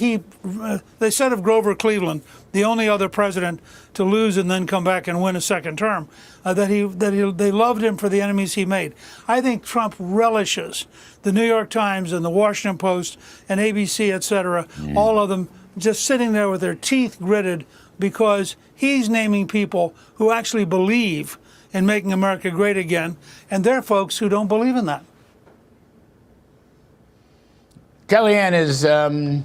they said of Grover Cleveland, the only other president to lose and then come back and win a second term, they loved him for the enemies he made. I think Trump relishes the New York Times and the Washington Post and ABC, et cetera, all of them just sitting there with their teeth gritted because he's naming people who actually believe in making America great again, and they're folks who don't believe in that. Kellyanne,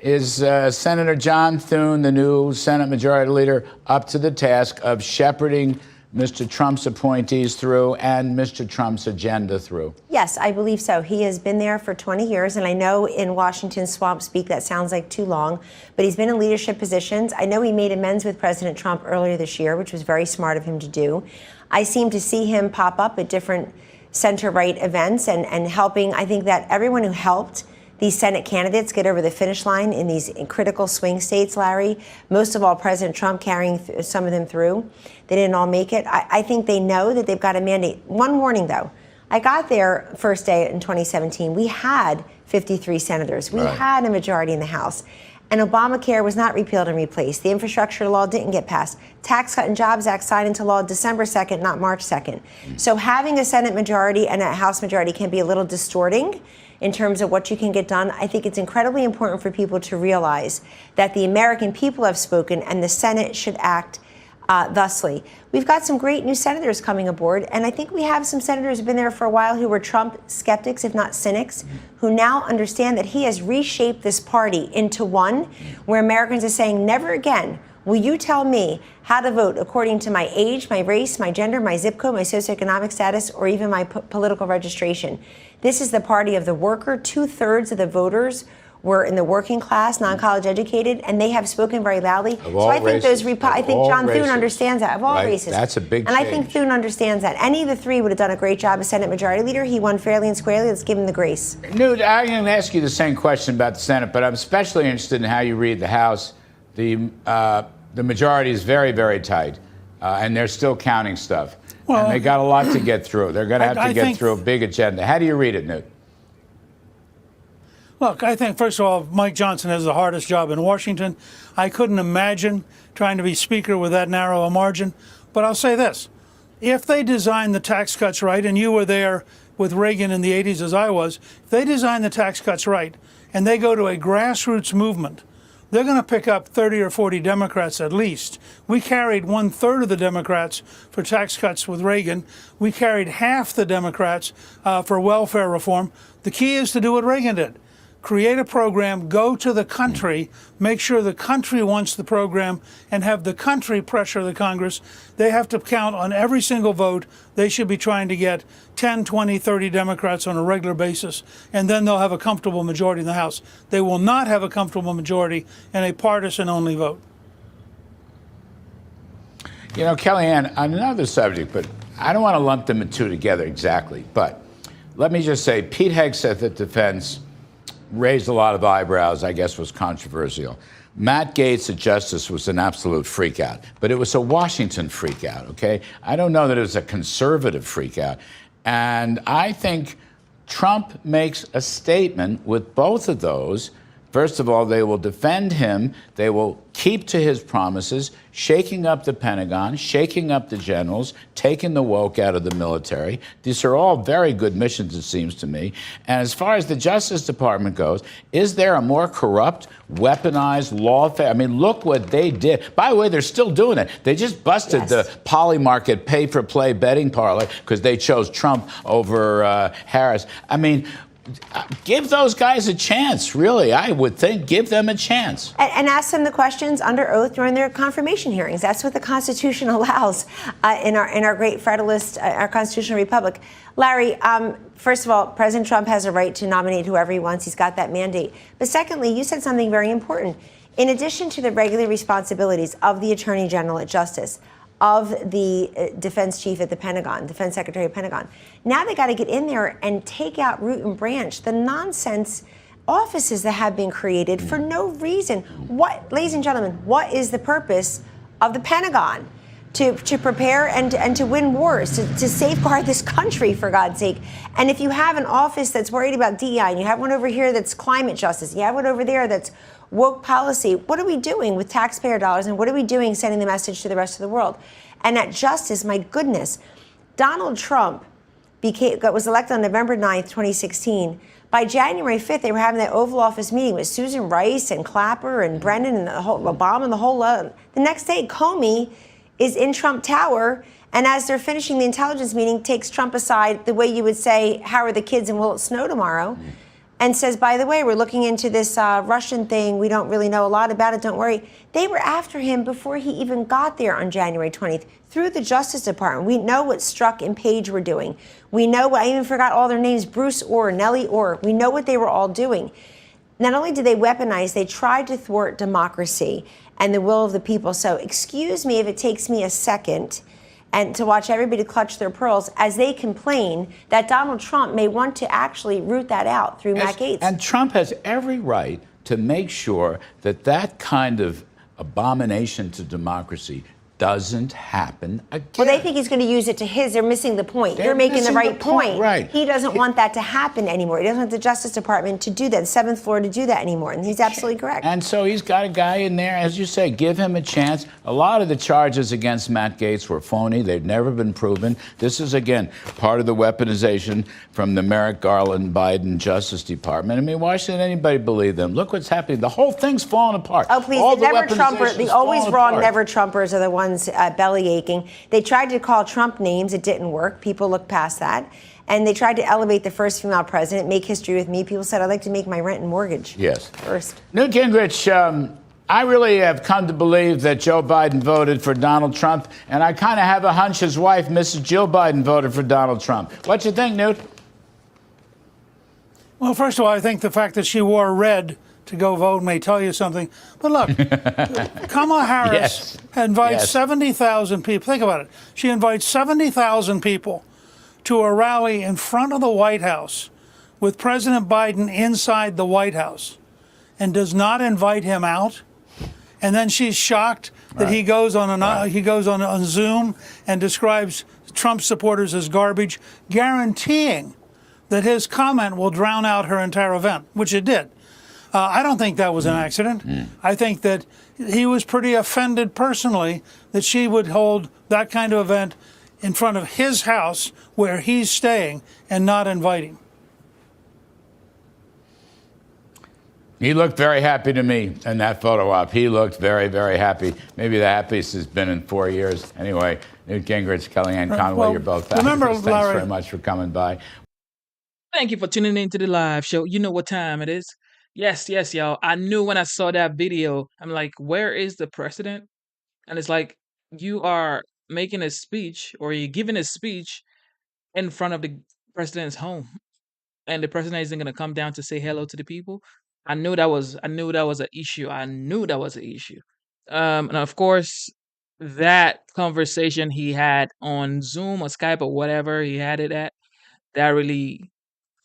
is Senator John Thune, the new Senate Majority Leader, up to the task of shepherding Mr. Trump's appointees through and Mr. Trump's agenda through? Yes, I believe so. He has been there for 20 years, and I know in Washington swamp speak that sounds like too long, but he's been in leadership positions. I know he made amends with President Trump earlier this year, which was very smart of him to do. I seem to see him pop up at different center-right events and helping. I think that everyone who helped these Senate candidates get over the finish line in these critical swing states, Larry, most of all President Trump carrying some of them through. They didn't all make it. I think they know that they've got a mandate. One warning, though. I got there first day in 2017. We had 53 senators. We had a majority in the House. And Obamacare was not repealed and replaced. The infrastructure law didn't get passed. Tax Cut and Jobs Act signed into law December 2nd, not March 2nd. So having a Senate majority and a House majority can be a little distorting in terms of what you can get done. I think it's incredibly important for people to realize that the American people have spoken and the Senate should act thusly. We've got some great new senators coming aboard, and I think we have some senators who've been there for a while who were Trump skeptics, if not cynics, who now understand that he has reshaped this party into one where Americans are saying, never again will you tell me how to vote according to my age, my race, my gender, my zip code, my socioeconomic status, or even my political registration. This is the party of the worker. 2/3 of the voters were in the working class, non-college educated, and they have spoken very loudly. So I think I think John Thune understands that, of all races. That's a big change. And I think Thune understands that. Any of the three would have done a great job as Senate Majority Leader. He won fairly and squarely. Let's give him the grace. Newt, I'm going to ask you the same question about the Senate, but I'm especially interested in how you read the House. The majority is very, very tight, and they're still counting stuff. Well, and they got a lot to get through. They're going to have to get through a big agenda. How do you read it, Newt? Look, I think, first of all, Mike Johnson has the hardest job in Washington. I couldn't imagine trying to be Speaker with that narrow a margin. But I'll say this. If they design the tax cuts right, and you were there with Reagan in the 80s as I was, if they design the tax cuts right and they go to a grassroots movement, they're going to pick up 30 or 40 Democrats at least. We carried 1/3 of the Democrats for tax cuts with Reagan. We carried half the Democrats for welfare reform. The key is to do what Reagan did. Create a program, go to the country, make sure the country wants the program, and have the country pressure the Congress. They have to count on every single vote. They should be trying to get 10, 20, 30 Democrats on a regular basis, and then they'll have a comfortable majority in the House. They will not have a comfortable majority in a partisan-only vote. You know, Kellyanne, on another subject, but I don't want to lump them two together exactly, but let me just say, Pete Hegseth at Defense raised a lot of eyebrows, I guess was controversial. Matt Gaetz at Justice was an absolute freakout, but it was a Washington freakout, okay? I don't know that it was a conservative freakout. And I think Trump makes a statement with both of those First of all, they will defend him. They will keep to his promises, shaking up the Pentagon, shaking up the generals, taking the woke out of the military. These are all very good missions, it seems to me. And as far as the Justice Department goes, is there a more corrupt, weaponized lawfare? I mean, look what they did. By the way, they're still doing it. They just busted the Polymarket pay-for-play betting parlay because they chose Trump over Harris. I mean, give those guys a chance, really. I would think give them a chance. And ask them the questions under oath during their confirmation hearings. That's what the Constitution allows in our great federalist, our constitutional republic. Larry, first of all, President Trump has a right to nominate whoever he wants. He's got that mandate. But secondly, you said something very important. In addition to the regular responsibilities of the Attorney General at Justice, of the defense chief at the Pentagon, defense secretary of Pentagon. Now they got to get in there and take out root and branch the nonsense offices that have been created for no reason. What, ladies and gentlemen, what is the purpose of the Pentagon? To prepare and to win wars, to safeguard this country, for God's sake. And if you have an office that's worried about DEI, and you have one over here that's climate justice, you have one over there that's woke policy, what are we doing with taxpayer dollars, and what are we doing sending the message to the rest of the world? And at Justice, my goodness, Donald Trump was elected on November 9th, 2016. By January 5th, they were having that Oval Office meeting with Susan Rice and Clapper and Brennan and the whole Obama and the whole the next day, Comey is in Trump Tower, and as they're finishing the intelligence meeting, takes Trump aside the way you would say, how are the kids and will it snow tomorrow? And says, by the way, we're looking into this Russian thing. We don't really know a lot about it. Don't worry. They were after him before he even got there on January 20th through the Justice Department. We know what Strzok and Page were doing. We know, I even forgot all their names, Bruce Orr, Nellie Orr. We know what they were all doing. Not only did they weaponize, they tried to thwart democracy and the will of the people. So excuse me if it takes me a second and to watch everybody clutch their pearls as they complain that Donald Trump may want to actually root that out through Matt Gaetz. And Trump has every right to make sure that that kind of abomination to democracy doesn't happen again. Well, they think he's going to use it to his. They're missing the point. You're making the right point. Right. He doesn't want that to happen anymore. He doesn't want the Justice Department to do that, the seventh floor to do that anymore. And he's absolutely correct. And so he's got a guy in there, as you say, give him a chance. A lot of the charges against Matt Gaetz were phony. They've never been proven. This is, again, part of the weaponization from the Merrick Garland Biden Justice Department. I mean, why should anybody believe them? Look what's happening. The whole thing's falling apart. Oh, please, the never Trumpers, the always wrong never Trumpers are the ones belly aching. They tried to call Trump names. It didn't work. People looked past that. And they tried to elevate the first female president, make history with me. People said, I'd like to make my rent and mortgage first. Newt Gingrich, I really have come to believe that Joe Biden voted for Donald Trump, and I kind of have a hunch his wife, Mrs. Jill Biden, voted for Donald Trump. What you think, Newt? Well, first of all, I think the fact that she wore red to go vote may tell you something. But look, Kamala Harris invites 70,000 people. Think about it. She invites 70,000 people to a rally in front of the White House with President Biden inside the White House and does not invite him out. And then she's shocked that he goes on Zoom and describes Trump supporters as garbage, guaranteeing that his comment will drown out her entire event, which it did. I don't think that was an accident. I think that he was pretty offended personally that she would hold that kind of event in front of his house where he's staying and not inviting. He looked very happy to me in that photo op. He looked very, very happy. Maybe the happiest has been in 4 years. Anyway, Newt Gingrich, Kellyanne Conway, well, you're both remember, fabulous. Thanks Larry, very much for coming by. Thank you for tuning in to the live show. You know what time it is. Yes, y'all. I knew when I saw that video, I'm like, where is the president? And it's like, you are making a speech or you're giving a speech in front of the president's home. And the president isn't going to come down to say hello to the people. I knew that was an issue. And of course, that conversation he had on Zoom or Skype or whatever he had it at, that really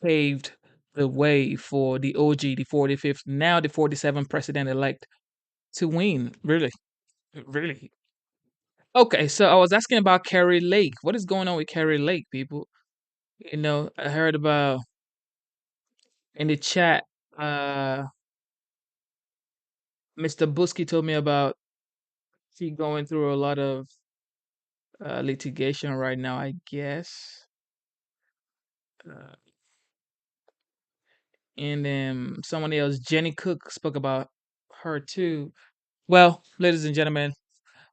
paved the way for the OG, the 45th, now the 47th president-elect to win. Really. Okay, so I was asking about Kari Lake. What is going on with Kari Lake, people? You know, I heard about in the chat, Mr. Busky told me about she going through a lot of litigation right now, I guess. Uh, and then someone else, Jenny Cook, spoke about her too. Well, ladies and gentlemen,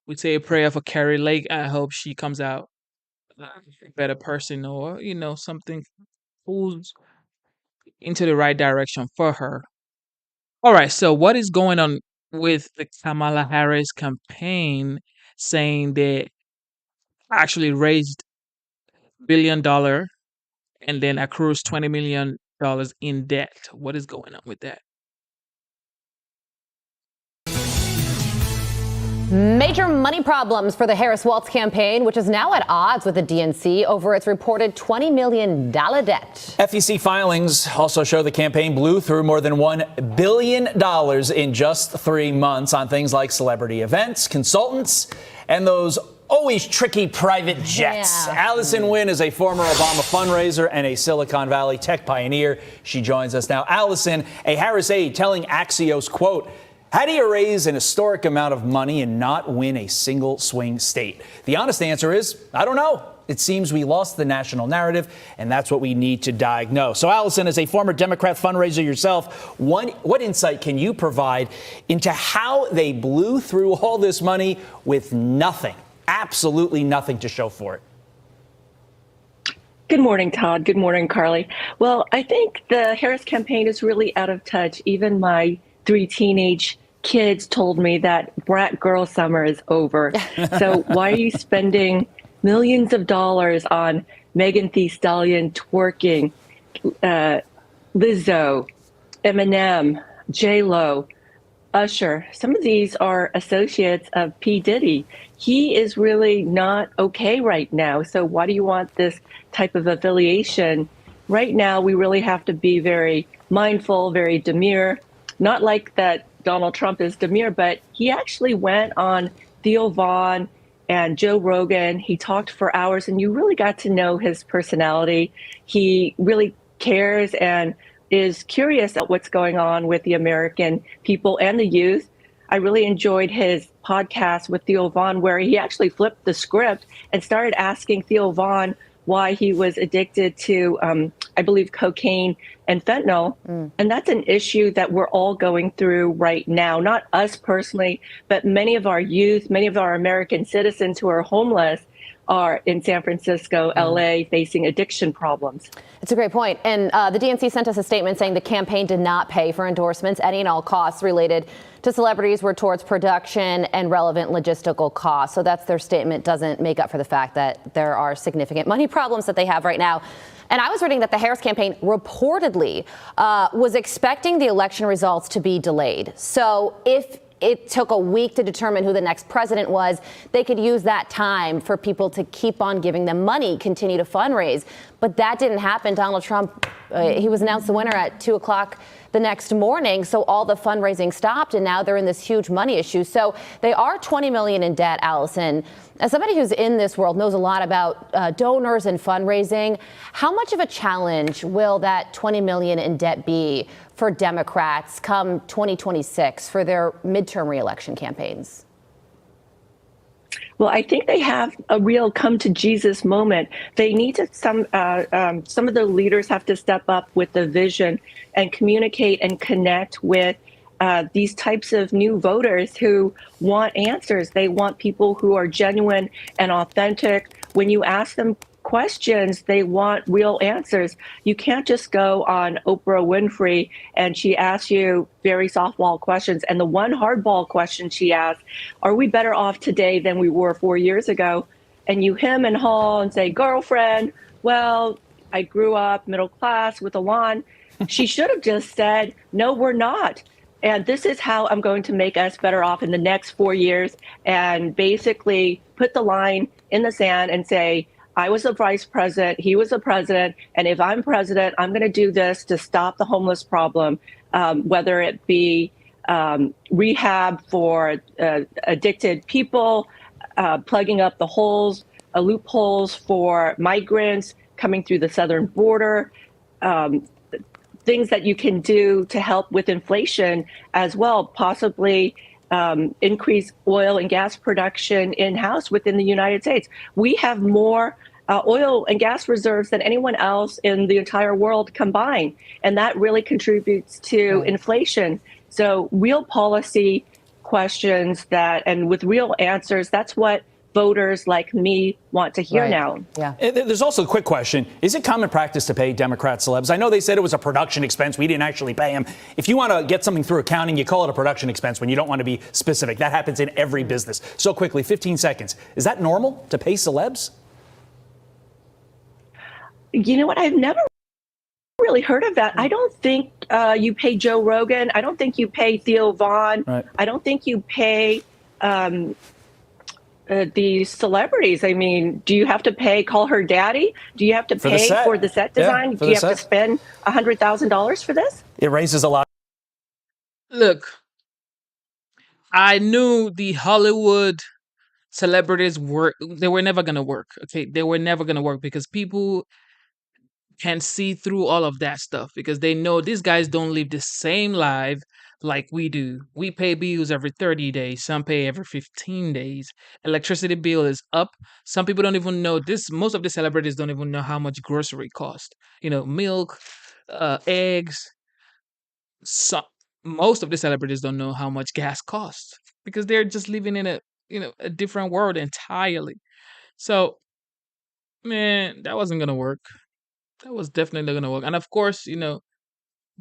we say a prayer for Carrie Lake. I hope she comes out a better person, or something pulls into the right direction for her. All right, so what is going on with the Kamala Harris campaign saying they actually raised $1 billion and then accrues $20 million in debt? What is going on with that? Major money problems for the Harris-Walz campaign, which is now at odds with the DNC over its reported $20 million debt. FEC filings also show the campaign blew through more than $1 billion in just 3 months on things like celebrity events, consultants, and those always tricky private jets. Yeah. Allison Wynn is a former Obama fundraiser and a Silicon Valley tech pioneer. She joins us now. Allison, a Harris aide telling Axios, quote, "How do you raise an historic amount of money and not win a single swing state?" The honest answer is, I don't know. It seems we lost the national narrative, and that's what we need to diagnose. So, Allison, as a former Democrat fundraiser yourself, what insight can you provide into how they blew through all this money with nothing, absolutely nothing to show for it? Good morning, Todd. Good morning, Carly. Well, I think the Harris campaign is really out of touch. Even my 3 teenage kids told me that brat girl summer is over. So why are you spending millions of dollars on Megan Thee Stallion twerking, Lizzo, Eminem, J-Lo, Usher? Some of these are associates of P. Diddy. He is really not okay right now. So why do you want this type of affiliation? Right now, we really have to be very mindful, very demure. Not like that Donald Trump is demure, but he actually went on Theo Vaughn and Joe Rogan. He talked for hours, and you really got to know his personality. He really cares and is curious at what's going on with the American people and the youth. I really enjoyed his podcast with Theo Vaughn, where he actually flipped the script and started asking Theo Vaughn why he was addicted to, I believe, cocaine and fentanyl. And that's an issue that we're all going through right now, not us personally, but many of our youth, many of our American citizens who are homeless are in San Francisco, LA, facing addiction problems. It's a great point. And the DNC sent us a statement saying the campaign did not pay for endorsements. Any and all costs related to celebrities were towards production and relevant logistical costs. So that's their statement. Doesn't make up for the fact that there are significant money problems that they have right now. And I was reading that the Harris campaign reportedly was expecting the election results to be delayed. So if it took a week to determine who the next president was, they could use that time for people to keep on giving them money, continue to fundraise. But that didn't happen. Donald Trump, he was announced the winner at 2 o'clock the next morning. So all the fundraising stopped, and now they're in this huge money issue. So they are $20 million in debt, Allison. As somebody who's in this world, knows a lot about donors and fundraising, how much of a challenge will that $20 million in debt be for Democrats come 2026 for their midterm reelection campaigns? Well, I think they have a real come to Jesus moment. They need to, some of the leaders have to step up with the vision and communicate and connect with these types of new voters who want answers. They want people who are genuine and authentic. When you ask them questions, they want real answers. You can't just go on Oprah Winfrey and she asks you very softball questions. And the one hardball question she asked, are we better off today than we were 4 years ago? And you hem and haw and say, girlfriend, well, I grew up middle class with a lawn. She should have just said, no, we're not. And this is how I'm going to make us better off in the next 4 years, and basically put the line in the sand and say, I was a vice president, he was a president, and if I'm president, I'm going to do this to stop the homeless problem, whether it be rehab for addicted people, plugging up the holes, loopholes for migrants coming through the southern border, things that you can do to help with inflation as well, possibly increase oil and gas production in-house within the United States. We have more oil and gas reserves than anyone else in the entire world combined, and that really contributes to inflation. So real policy questions and with real answers, that's what voters like me want to hear now. Yeah. There's also a quick question. Is it common practice to pay Democrat celebs? I know they said it was a production expense. We didn't actually pay them. If you want to get something through accounting, you call it a production expense when you don't want to be specific. That happens in every business. So quickly, 15 seconds. Is that normal to pay celebs? You know what? I've never really heard of that. I don't think you pay Joe Rogan. I don't think you pay Theo Vaughn. Right. I don't think you pay the celebrities. I mean, do you have to call her daddy? Do you have to pay for the set design? Do you have to spend $100,000 for this? It raises a lot. Look, I knew the Hollywood celebrities they were never going to work. Okay. They were never going to work because people can see through all of that stuff because they know these guys don't live the same life like we do. We pay bills every 30 days. Some pay every 15 days. Electricity bill is up. Some people don't even know this. Most of the celebrities don't even know how much grocery cost. Milk, eggs. Most of the celebrities don't know how much gas costs because they're just living in a different world entirely. So, man, that wasn't gonna work. That was definitely gonna work. And of course,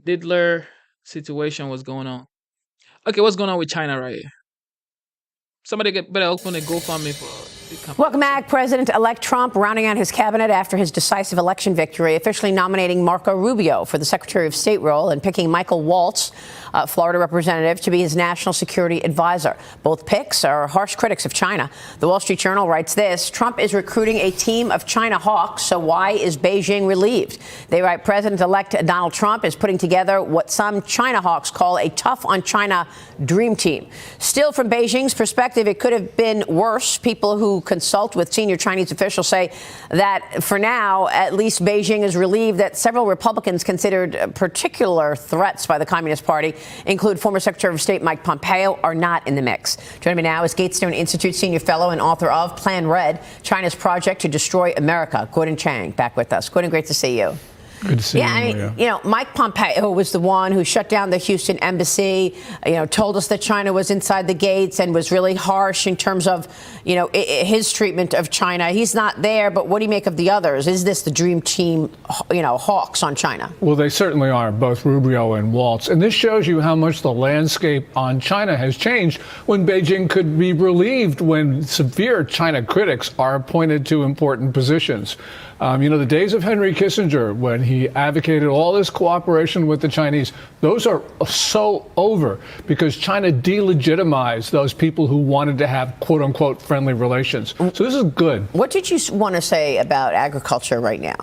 diddler situation was going on. Okay, what's going on with China right here? Somebody better open a GoFundMe for the company. Welcome back. President-elect Trump rounding out his cabinet after his decisive election victory, officially nominating Marco Rubio for the Secretary of State role and picking Michael Waltz, Florida representative, to be his national security advisor. Both picks are harsh critics of China. The Wall Street Journal writes this: Trump is recruiting a team of China hawks, so why is Beijing relieved? They write President-elect Donald Trump is putting together what some China hawks call a tough on China dream team. Still, from Beijing's perspective, it could have been worse. People who consult with senior Chinese officials say that for now, at least Beijing is relieved that several Republicans considered particular threats by the Communist Party, include former Secretary of State Mike Pompeo, are not in the mix. Joining me now is Gatestone Institute senior fellow and author of Plan Red, China's Project to Destroy America, Gordon Chang, back with us. Gordon, great to see you. Good to see you. I mean, Mike Pompeo was the one who shut down the Houston embassy, told us that China was inside the gates and was really harsh in terms of, his treatment of China. He's not there, but what do you make of the others? Is this the dream team, hawks on China? Well, they certainly are, both Rubio and Waltz. And this shows you how much the landscape on China has changed when Beijing could be relieved when severe China critics are appointed to important positions. The days of Henry Kissinger, when he advocated all this cooperation with the Chinese, those are so over because China delegitimized those people who wanted to have, quote unquote, friendly relations. So this is good. What did you want to say about agriculture right now?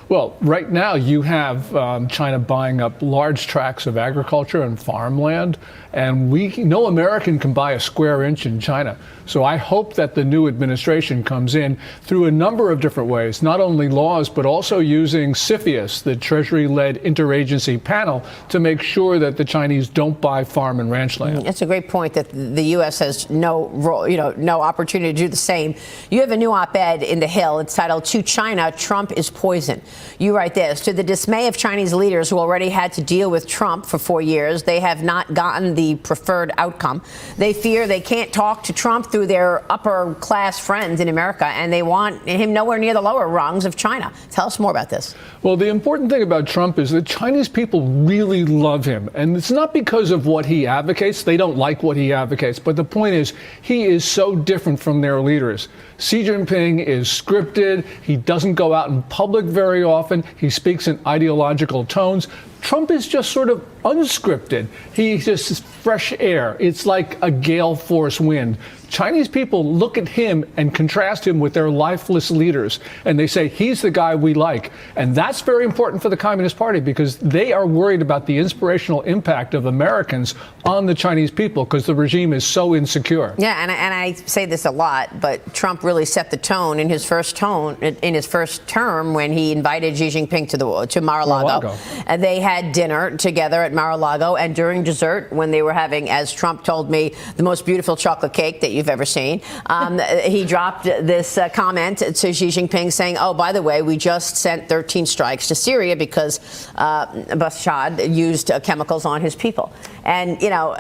Well, right now you have China buying up large tracts of agriculture and farmland, and no American can buy a square inch in China. So I hope that the new administration comes in through a number of different ways, not only laws, but also using CFIUS, the Treasury-led interagency panel, to make sure that the Chinese don't buy farm and ranch land. It's a great point that the U.S. has no role, no opportunity to do the same. You have a new op-ed in The Hill. It's titled "To China, Trump is Poison." You write this: to the dismay of Chinese leaders who already had to deal with Trump for 4 years, they have not gotten the preferred outcome. They fear they can't talk to Trump through their upper class friends in America, and they want him nowhere near the lower rungs of China. Tell us more about this. Well, the important thing about Trump is that Chinese people really love him. And it's not because of what he advocates. They don't like what he advocates. But the point is, he is so different from their leaders. Xi Jinping is scripted. He doesn't go out in public very often. He speaks in ideological tones. Trump is just sort of unscripted. He just is fresh air. It's like a gale force wind. Chinese people look at him and contrast him with their lifeless leaders, and they say he's the guy we like. And that's very important for the Communist Party because they are worried about the inspirational impact of Americans on the Chinese people because the regime is so insecure. Yeah, and I say this a lot, but Trump really set the tone in his first term when he invited Xi Jinping to Mar-a-Lago. And they had dinner together at Mar-a-Lago, and during dessert, when they were having, as Trump told me, the most beautiful chocolate cake that you've ever seen, he dropped this comment to Xi Jinping saying, oh, by the way, we just sent 13 strikes to Syria because Bashar used chemicals on his people. And, you know,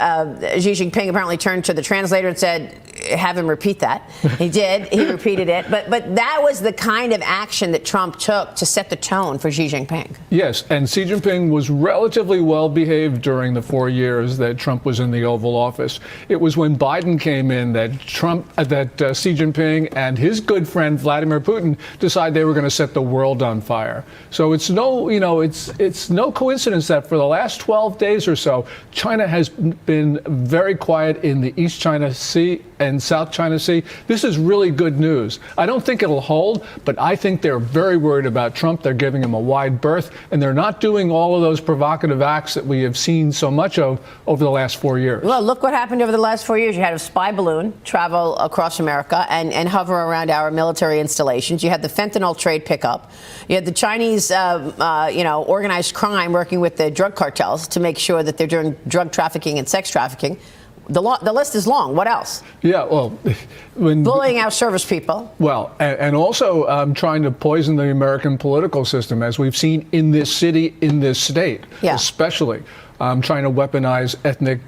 Xi Jinping apparently turned to the translator and said, have him repeat that. He did. He repeated it. But that was the kind of action that Trump took to set the tone for Xi Jinping. Yes, and Xi Jinping was relatively well behaved during the 4 years that Trump was in the Oval Office. It was when Biden came in that Xi Jinping and his good friend Vladimir Putin decided they were going to set the world on fire. So it's no coincidence that for the last 12 days or so, China has been very quiet in the East China Sea and South China Sea. This is really good news. I don't think it'll hold, but I think they're very worried about Trump. They're giving him a wide berth, and they're not doing all of those provocative acts that we have seen so much of over the last 4 years. Well, look what happened over the last 4 years. You had a spy balloon travel across America and hover around our military installations. You had the fentanyl trade pickup. You had the Chinese, organized crime working with the drug cartels to make sure that they're doing drug trafficking and sex trafficking. The list is long. What else? Yeah, well, bullying our service people. Well, and also trying to poison the American political system, as we've seen in this city, in this state, especially. Trying to weaponize ethnic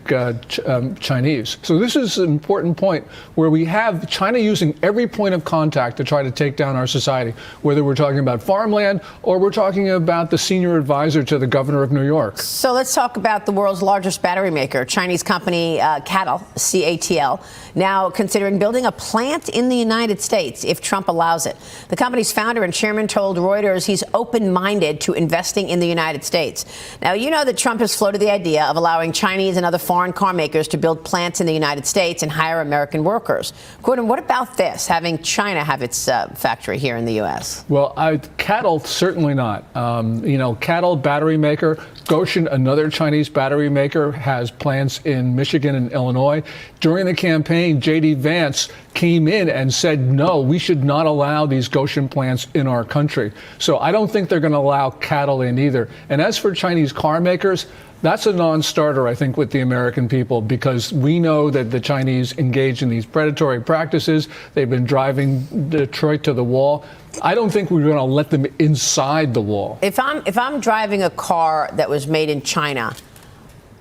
Chinese. So this is an important point where we have China using every point of contact to try to take down our society, whether we're talking about farmland or we're talking about the senior advisor to the governor of New York. So let's talk about the world's largest battery maker, Chinese company CATL, C-A-T-L, now considering building a plant in the United States if Trump allows it. The company's founder and chairman told Reuters he's open-minded to investing in the United States. Now, you know that Trump has floated the idea of allowing Chinese and other foreign car makers to build plants in the United States and hire American workers. Gordon, what about this, having China have its factory here in the U.S.? Well, CATL, certainly not. CATL, battery maker. Goshen, another Chinese battery maker, has plants in Michigan and Illinois. During the campaign, J.D. Vance came in and said, no, we should not allow these Goshen plants in our country. So I don't think they're going to allow CATL in either. And as for Chinese car makers, that's a non-starter, I think, with the American people, because we know that the Chinese engage in these predatory practices. They've been driving Detroit to the wall. I don't think we're going to let them inside the wall. If I'm driving a car that was made in China,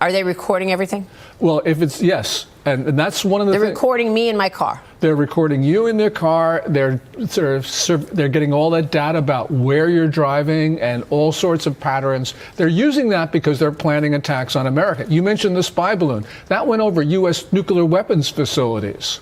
are they recording everything? Well, if it's yes, and that's one of the. They're recording me in my car. They're recording you in their car. They're getting all that data about where you're driving and all sorts of patterns. They're using that because they're planning attacks on America. You mentioned the spy balloon. That went over U.S. nuclear weapons facilities.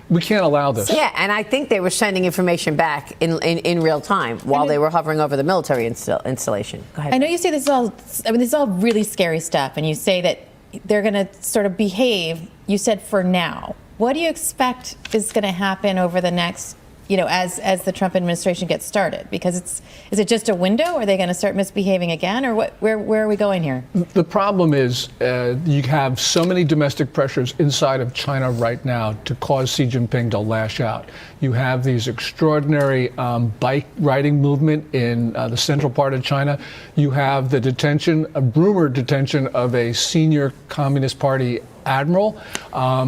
We can't allow this. Yeah, and I think they were sending information back in real time while they were hovering over the military installation. Go ahead. I know you say this is all really scary stuff, and you say that they're going to sort of behave, you said, for now. What do you expect is going to happen over the next, as the Trump administration gets started? Because is it just a window? Are they going to start misbehaving again, or where are we going here? The problem is you have so many domestic pressures inside of China right now to cause Xi Jinping to lash out. You have these extraordinary bike riding movement in the central part of China. You have the rumored detention of a senior Communist Party admiral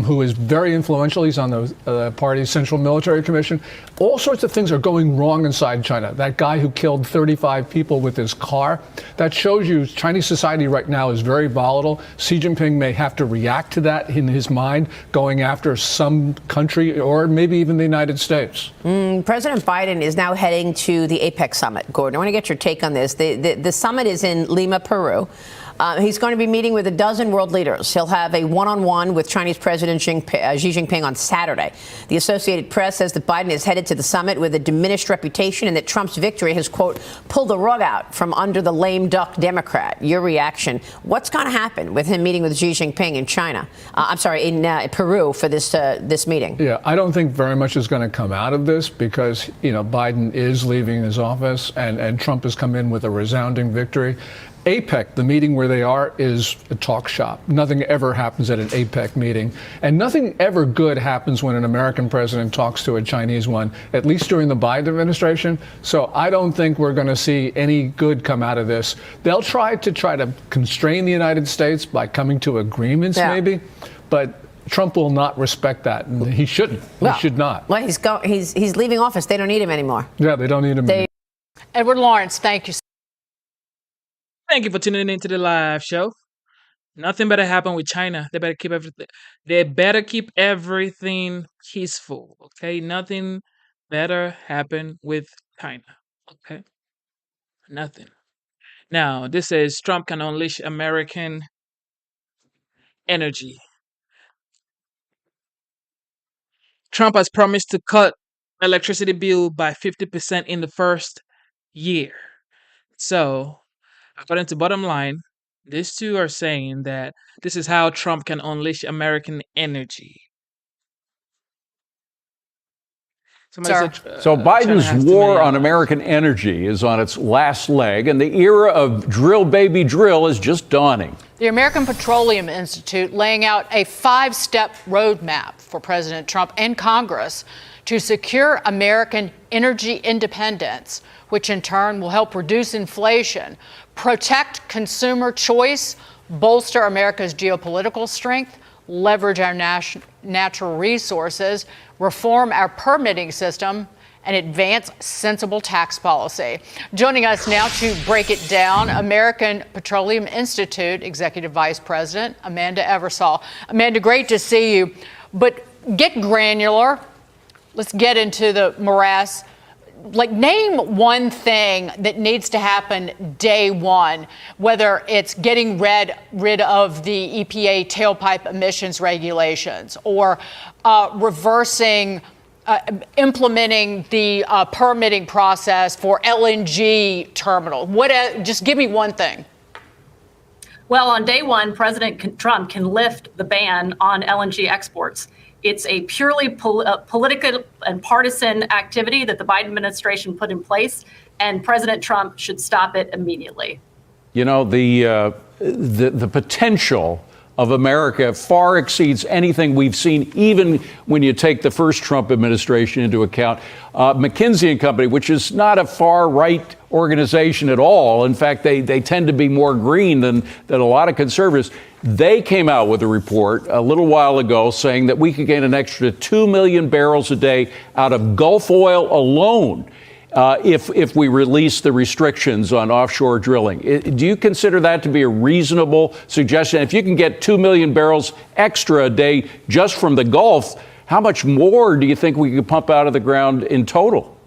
who is very influential. He's on the party's Central Military Commission. All sorts of things are going wrong inside China. That guy who killed 35 people with his car, that shows you Chinese society right now is very volatile. Xi Jinping may have to react to that in his mind, going after some country or maybe even the United States. President Biden is now heading to the APEC summit. Gordon, I want to get your take on this. The summit is in Lima, Peru. He's going to be meeting with a dozen world leaders. He'll have a one-on-one with Chinese President Xi Jinping on Saturday. The Associated Press says that Biden is headed to the summit with a diminished reputation and that Trump's victory has, quote, pulled the rug out from under the lame duck Democrat. Your reaction? What's going to happen with him meeting with Xi Jinping in China? In Peru for this meeting? Yeah, I don't think very much is going to come out of this because, Biden is leaving his office and Trump has come in with a resounding victory. APEC, the meeting where they are, is a talk shop. Nothing ever happens at an APEC meeting. And nothing ever good happens when an American president talks to a Chinese one, at least during the Biden administration. So I don't think we're going to see any good come out of this. They'll try to constrain the United States by coming to agreements, maybe. But Trump will not respect that. And he shouldn't. He should not. Well, he's leaving office. They don't need him anymore. Yeah, they don't need him anymore. Edward Lawrence, thank you. Thank you for tuning into the live show. Nothing better happen with China. They better keep everything. They better keep everything peaceful. Okay, nothing better happen with China. Okay, nothing. Now this says Trump can unleash American energy. Trump has promised to cut electricity bill by 50% in the first year. So, according to Bottom Line, these two are saying that this is how Trump can unleash American energy. So Biden's war on American energy is on its last leg, and the era of drill, baby, drill is just dawning. The American Petroleum Institute laying out a 5-step roadmap for President Trump and Congress to secure American energy independence, which in turn will help reduce inflation, protect consumer choice, bolster America's geopolitical strength, leverage our natural resources, reform our permitting system, and advance sensible tax policy. Joining us now to break it down, American Petroleum Institute Executive Vice President Amanda Eversole. Amanda, great to see you, but get granular. Let's get into the morass. Name one thing that needs to happen day one, whether it's getting rid of the EPA tailpipe emissions regulations or implementing the permitting process for LNG terminal. Just give me one thing. Well, on day one, President Trump can lift the ban on LNG exports. It's a purely political and partisan activity that the Biden administration put in place, and President Trump should stop it immediately. The potential of America far exceeds anything we've seen, even when you take the first Trump administration into account. McKinsey and Company, which is not a far-right organization at all. In fact, they tend to be more green than a lot of conservatives. They came out with a report a little while ago saying that we could gain an extra 2 million barrels a day out of Gulf oil alone if we release the restrictions on offshore drilling. Do you consider that to be a reasonable suggestion? If you can get 2 million barrels extra a day just from the Gulf, how much more do you think we could pump out of the ground in total?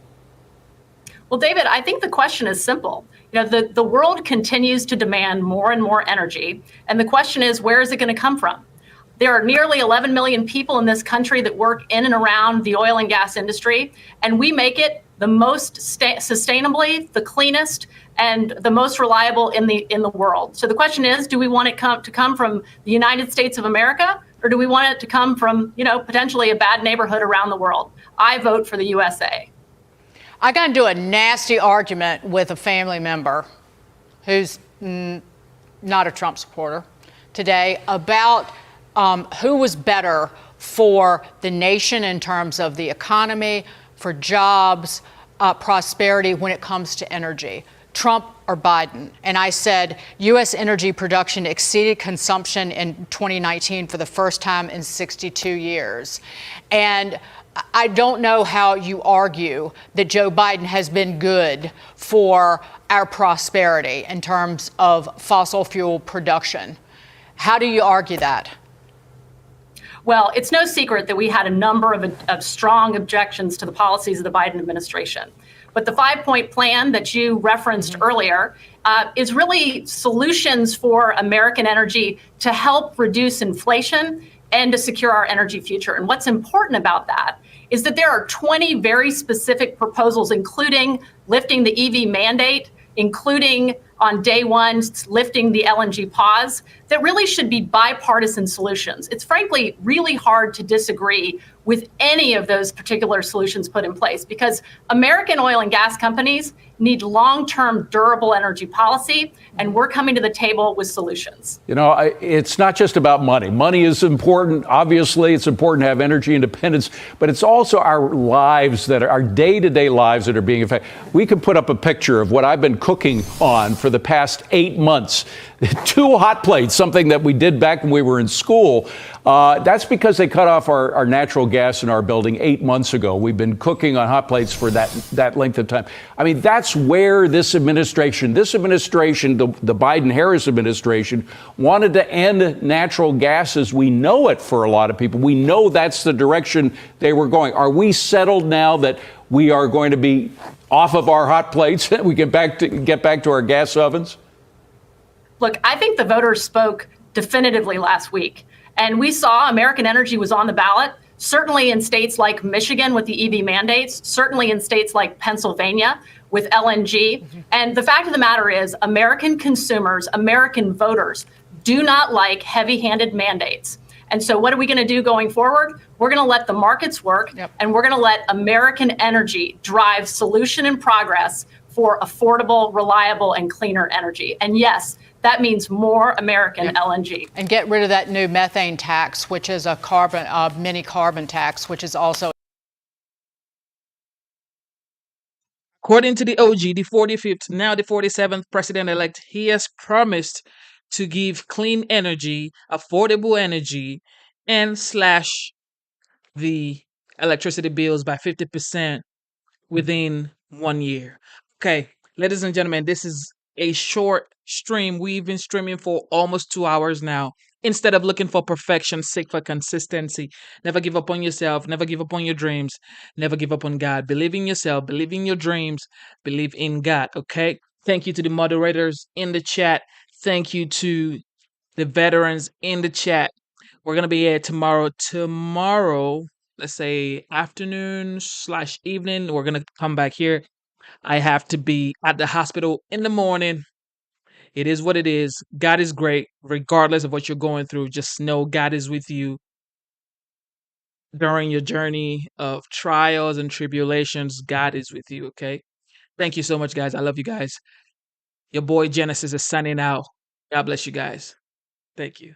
Well, David, I think the question is simple. The world continues to demand more and more energy. And the question is, where is it going to come from? There are nearly 11 million people in this country that work in and around the oil and gas industry, and we make it the most sustainably, the cleanest, and the most reliable in the world. So the question is, do we want it to come from the United States of America, or do we want it to come from, potentially a bad neighborhood around the world? I vote for the USA. I got into a nasty argument with a family member who's not a Trump supporter today about who was better for the nation in terms of the economy, for jobs, prosperity when it comes to energy, Trump or Biden. And I said, U.S. energy production exceeded consumption in 2019 for the first time in 62 years. And I don't know how you argue that Joe Biden has been good for our prosperity in terms of fossil fuel production. How do you argue that? Well, it's no secret that we had a number of strong objections to the policies of the Biden administration. But the 5-point plan that you referenced earlier is really solutions for American energy to help reduce inflation and to secure our energy future. And what's important about that is that there are 20 very specific proposals, including lifting the EV mandate, including on day one, lifting the LNG pause, that really should be bipartisan solutions. It's frankly really hard to disagree with any of those particular solutions put in place because American oil and gas companies need long-term durable energy policy, and we're coming to the table with solutions. You know, it's not just about money. Money is important. Obviously, it's important to have energy independence, but it's also our lives that are our day-to-day lives that are being affected. We could put up a picture of what I've been cooking on for the past 8 months. 2 hot plates, something that we did back when we were in school. That's because they cut off our natural gas in our building 8 months ago. We've been cooking on hot plates for that length of time. I mean, that's where this administration, the Biden-Harris administration, wanted to end natural gas as we know it for a lot of people. We know that's the direction they were going. Are we settled now that we are going to be off of our hot plates? We can get back to our gas ovens? Look, I think the voters spoke definitively last week, and we saw American energy was on the ballot, certainly in states like Michigan with the EV mandates, certainly in states like Pennsylvania with LNG. And the fact of the matter is, American consumers, American voters do not like heavy-handed mandates. And so what are we going to do going forward? We're going to let the markets work, and we're going to let American energy drive solution and progress for affordable, reliable, and cleaner energy. And yes, that means more American LNG. And get rid of that new methane tax, which is a mini carbon tax, which is also. According to the OG, the 45th, now the 47th president-elect, he has promised to give clean energy, affordable energy, and slash the electricity bills by 50% within 1 year. Okay, ladies and gentlemen, this is a short stream. We've been streaming for almost 2 hours now. Instead of looking for perfection, seek for consistency. Never give up on yourself. Never give up on your dreams. Never give up on God. Believe in yourself. Believe in your dreams. Believe in God. Okay? Thank you to the moderators in the chat. Thank you to the veterans in the chat. We're going to be here tomorrow. Tomorrow, let's say afternoon/evening, we're going to come back here. I have to be at the hospital in the morning. It is what it is. God is great, regardless of what you're going through. Just know God is with you during your journey of trials and tribulations. God is with you, okay? Thank you so much, guys. I love you guys. Your boy Genesis is signing out. God bless you guys. Thank you.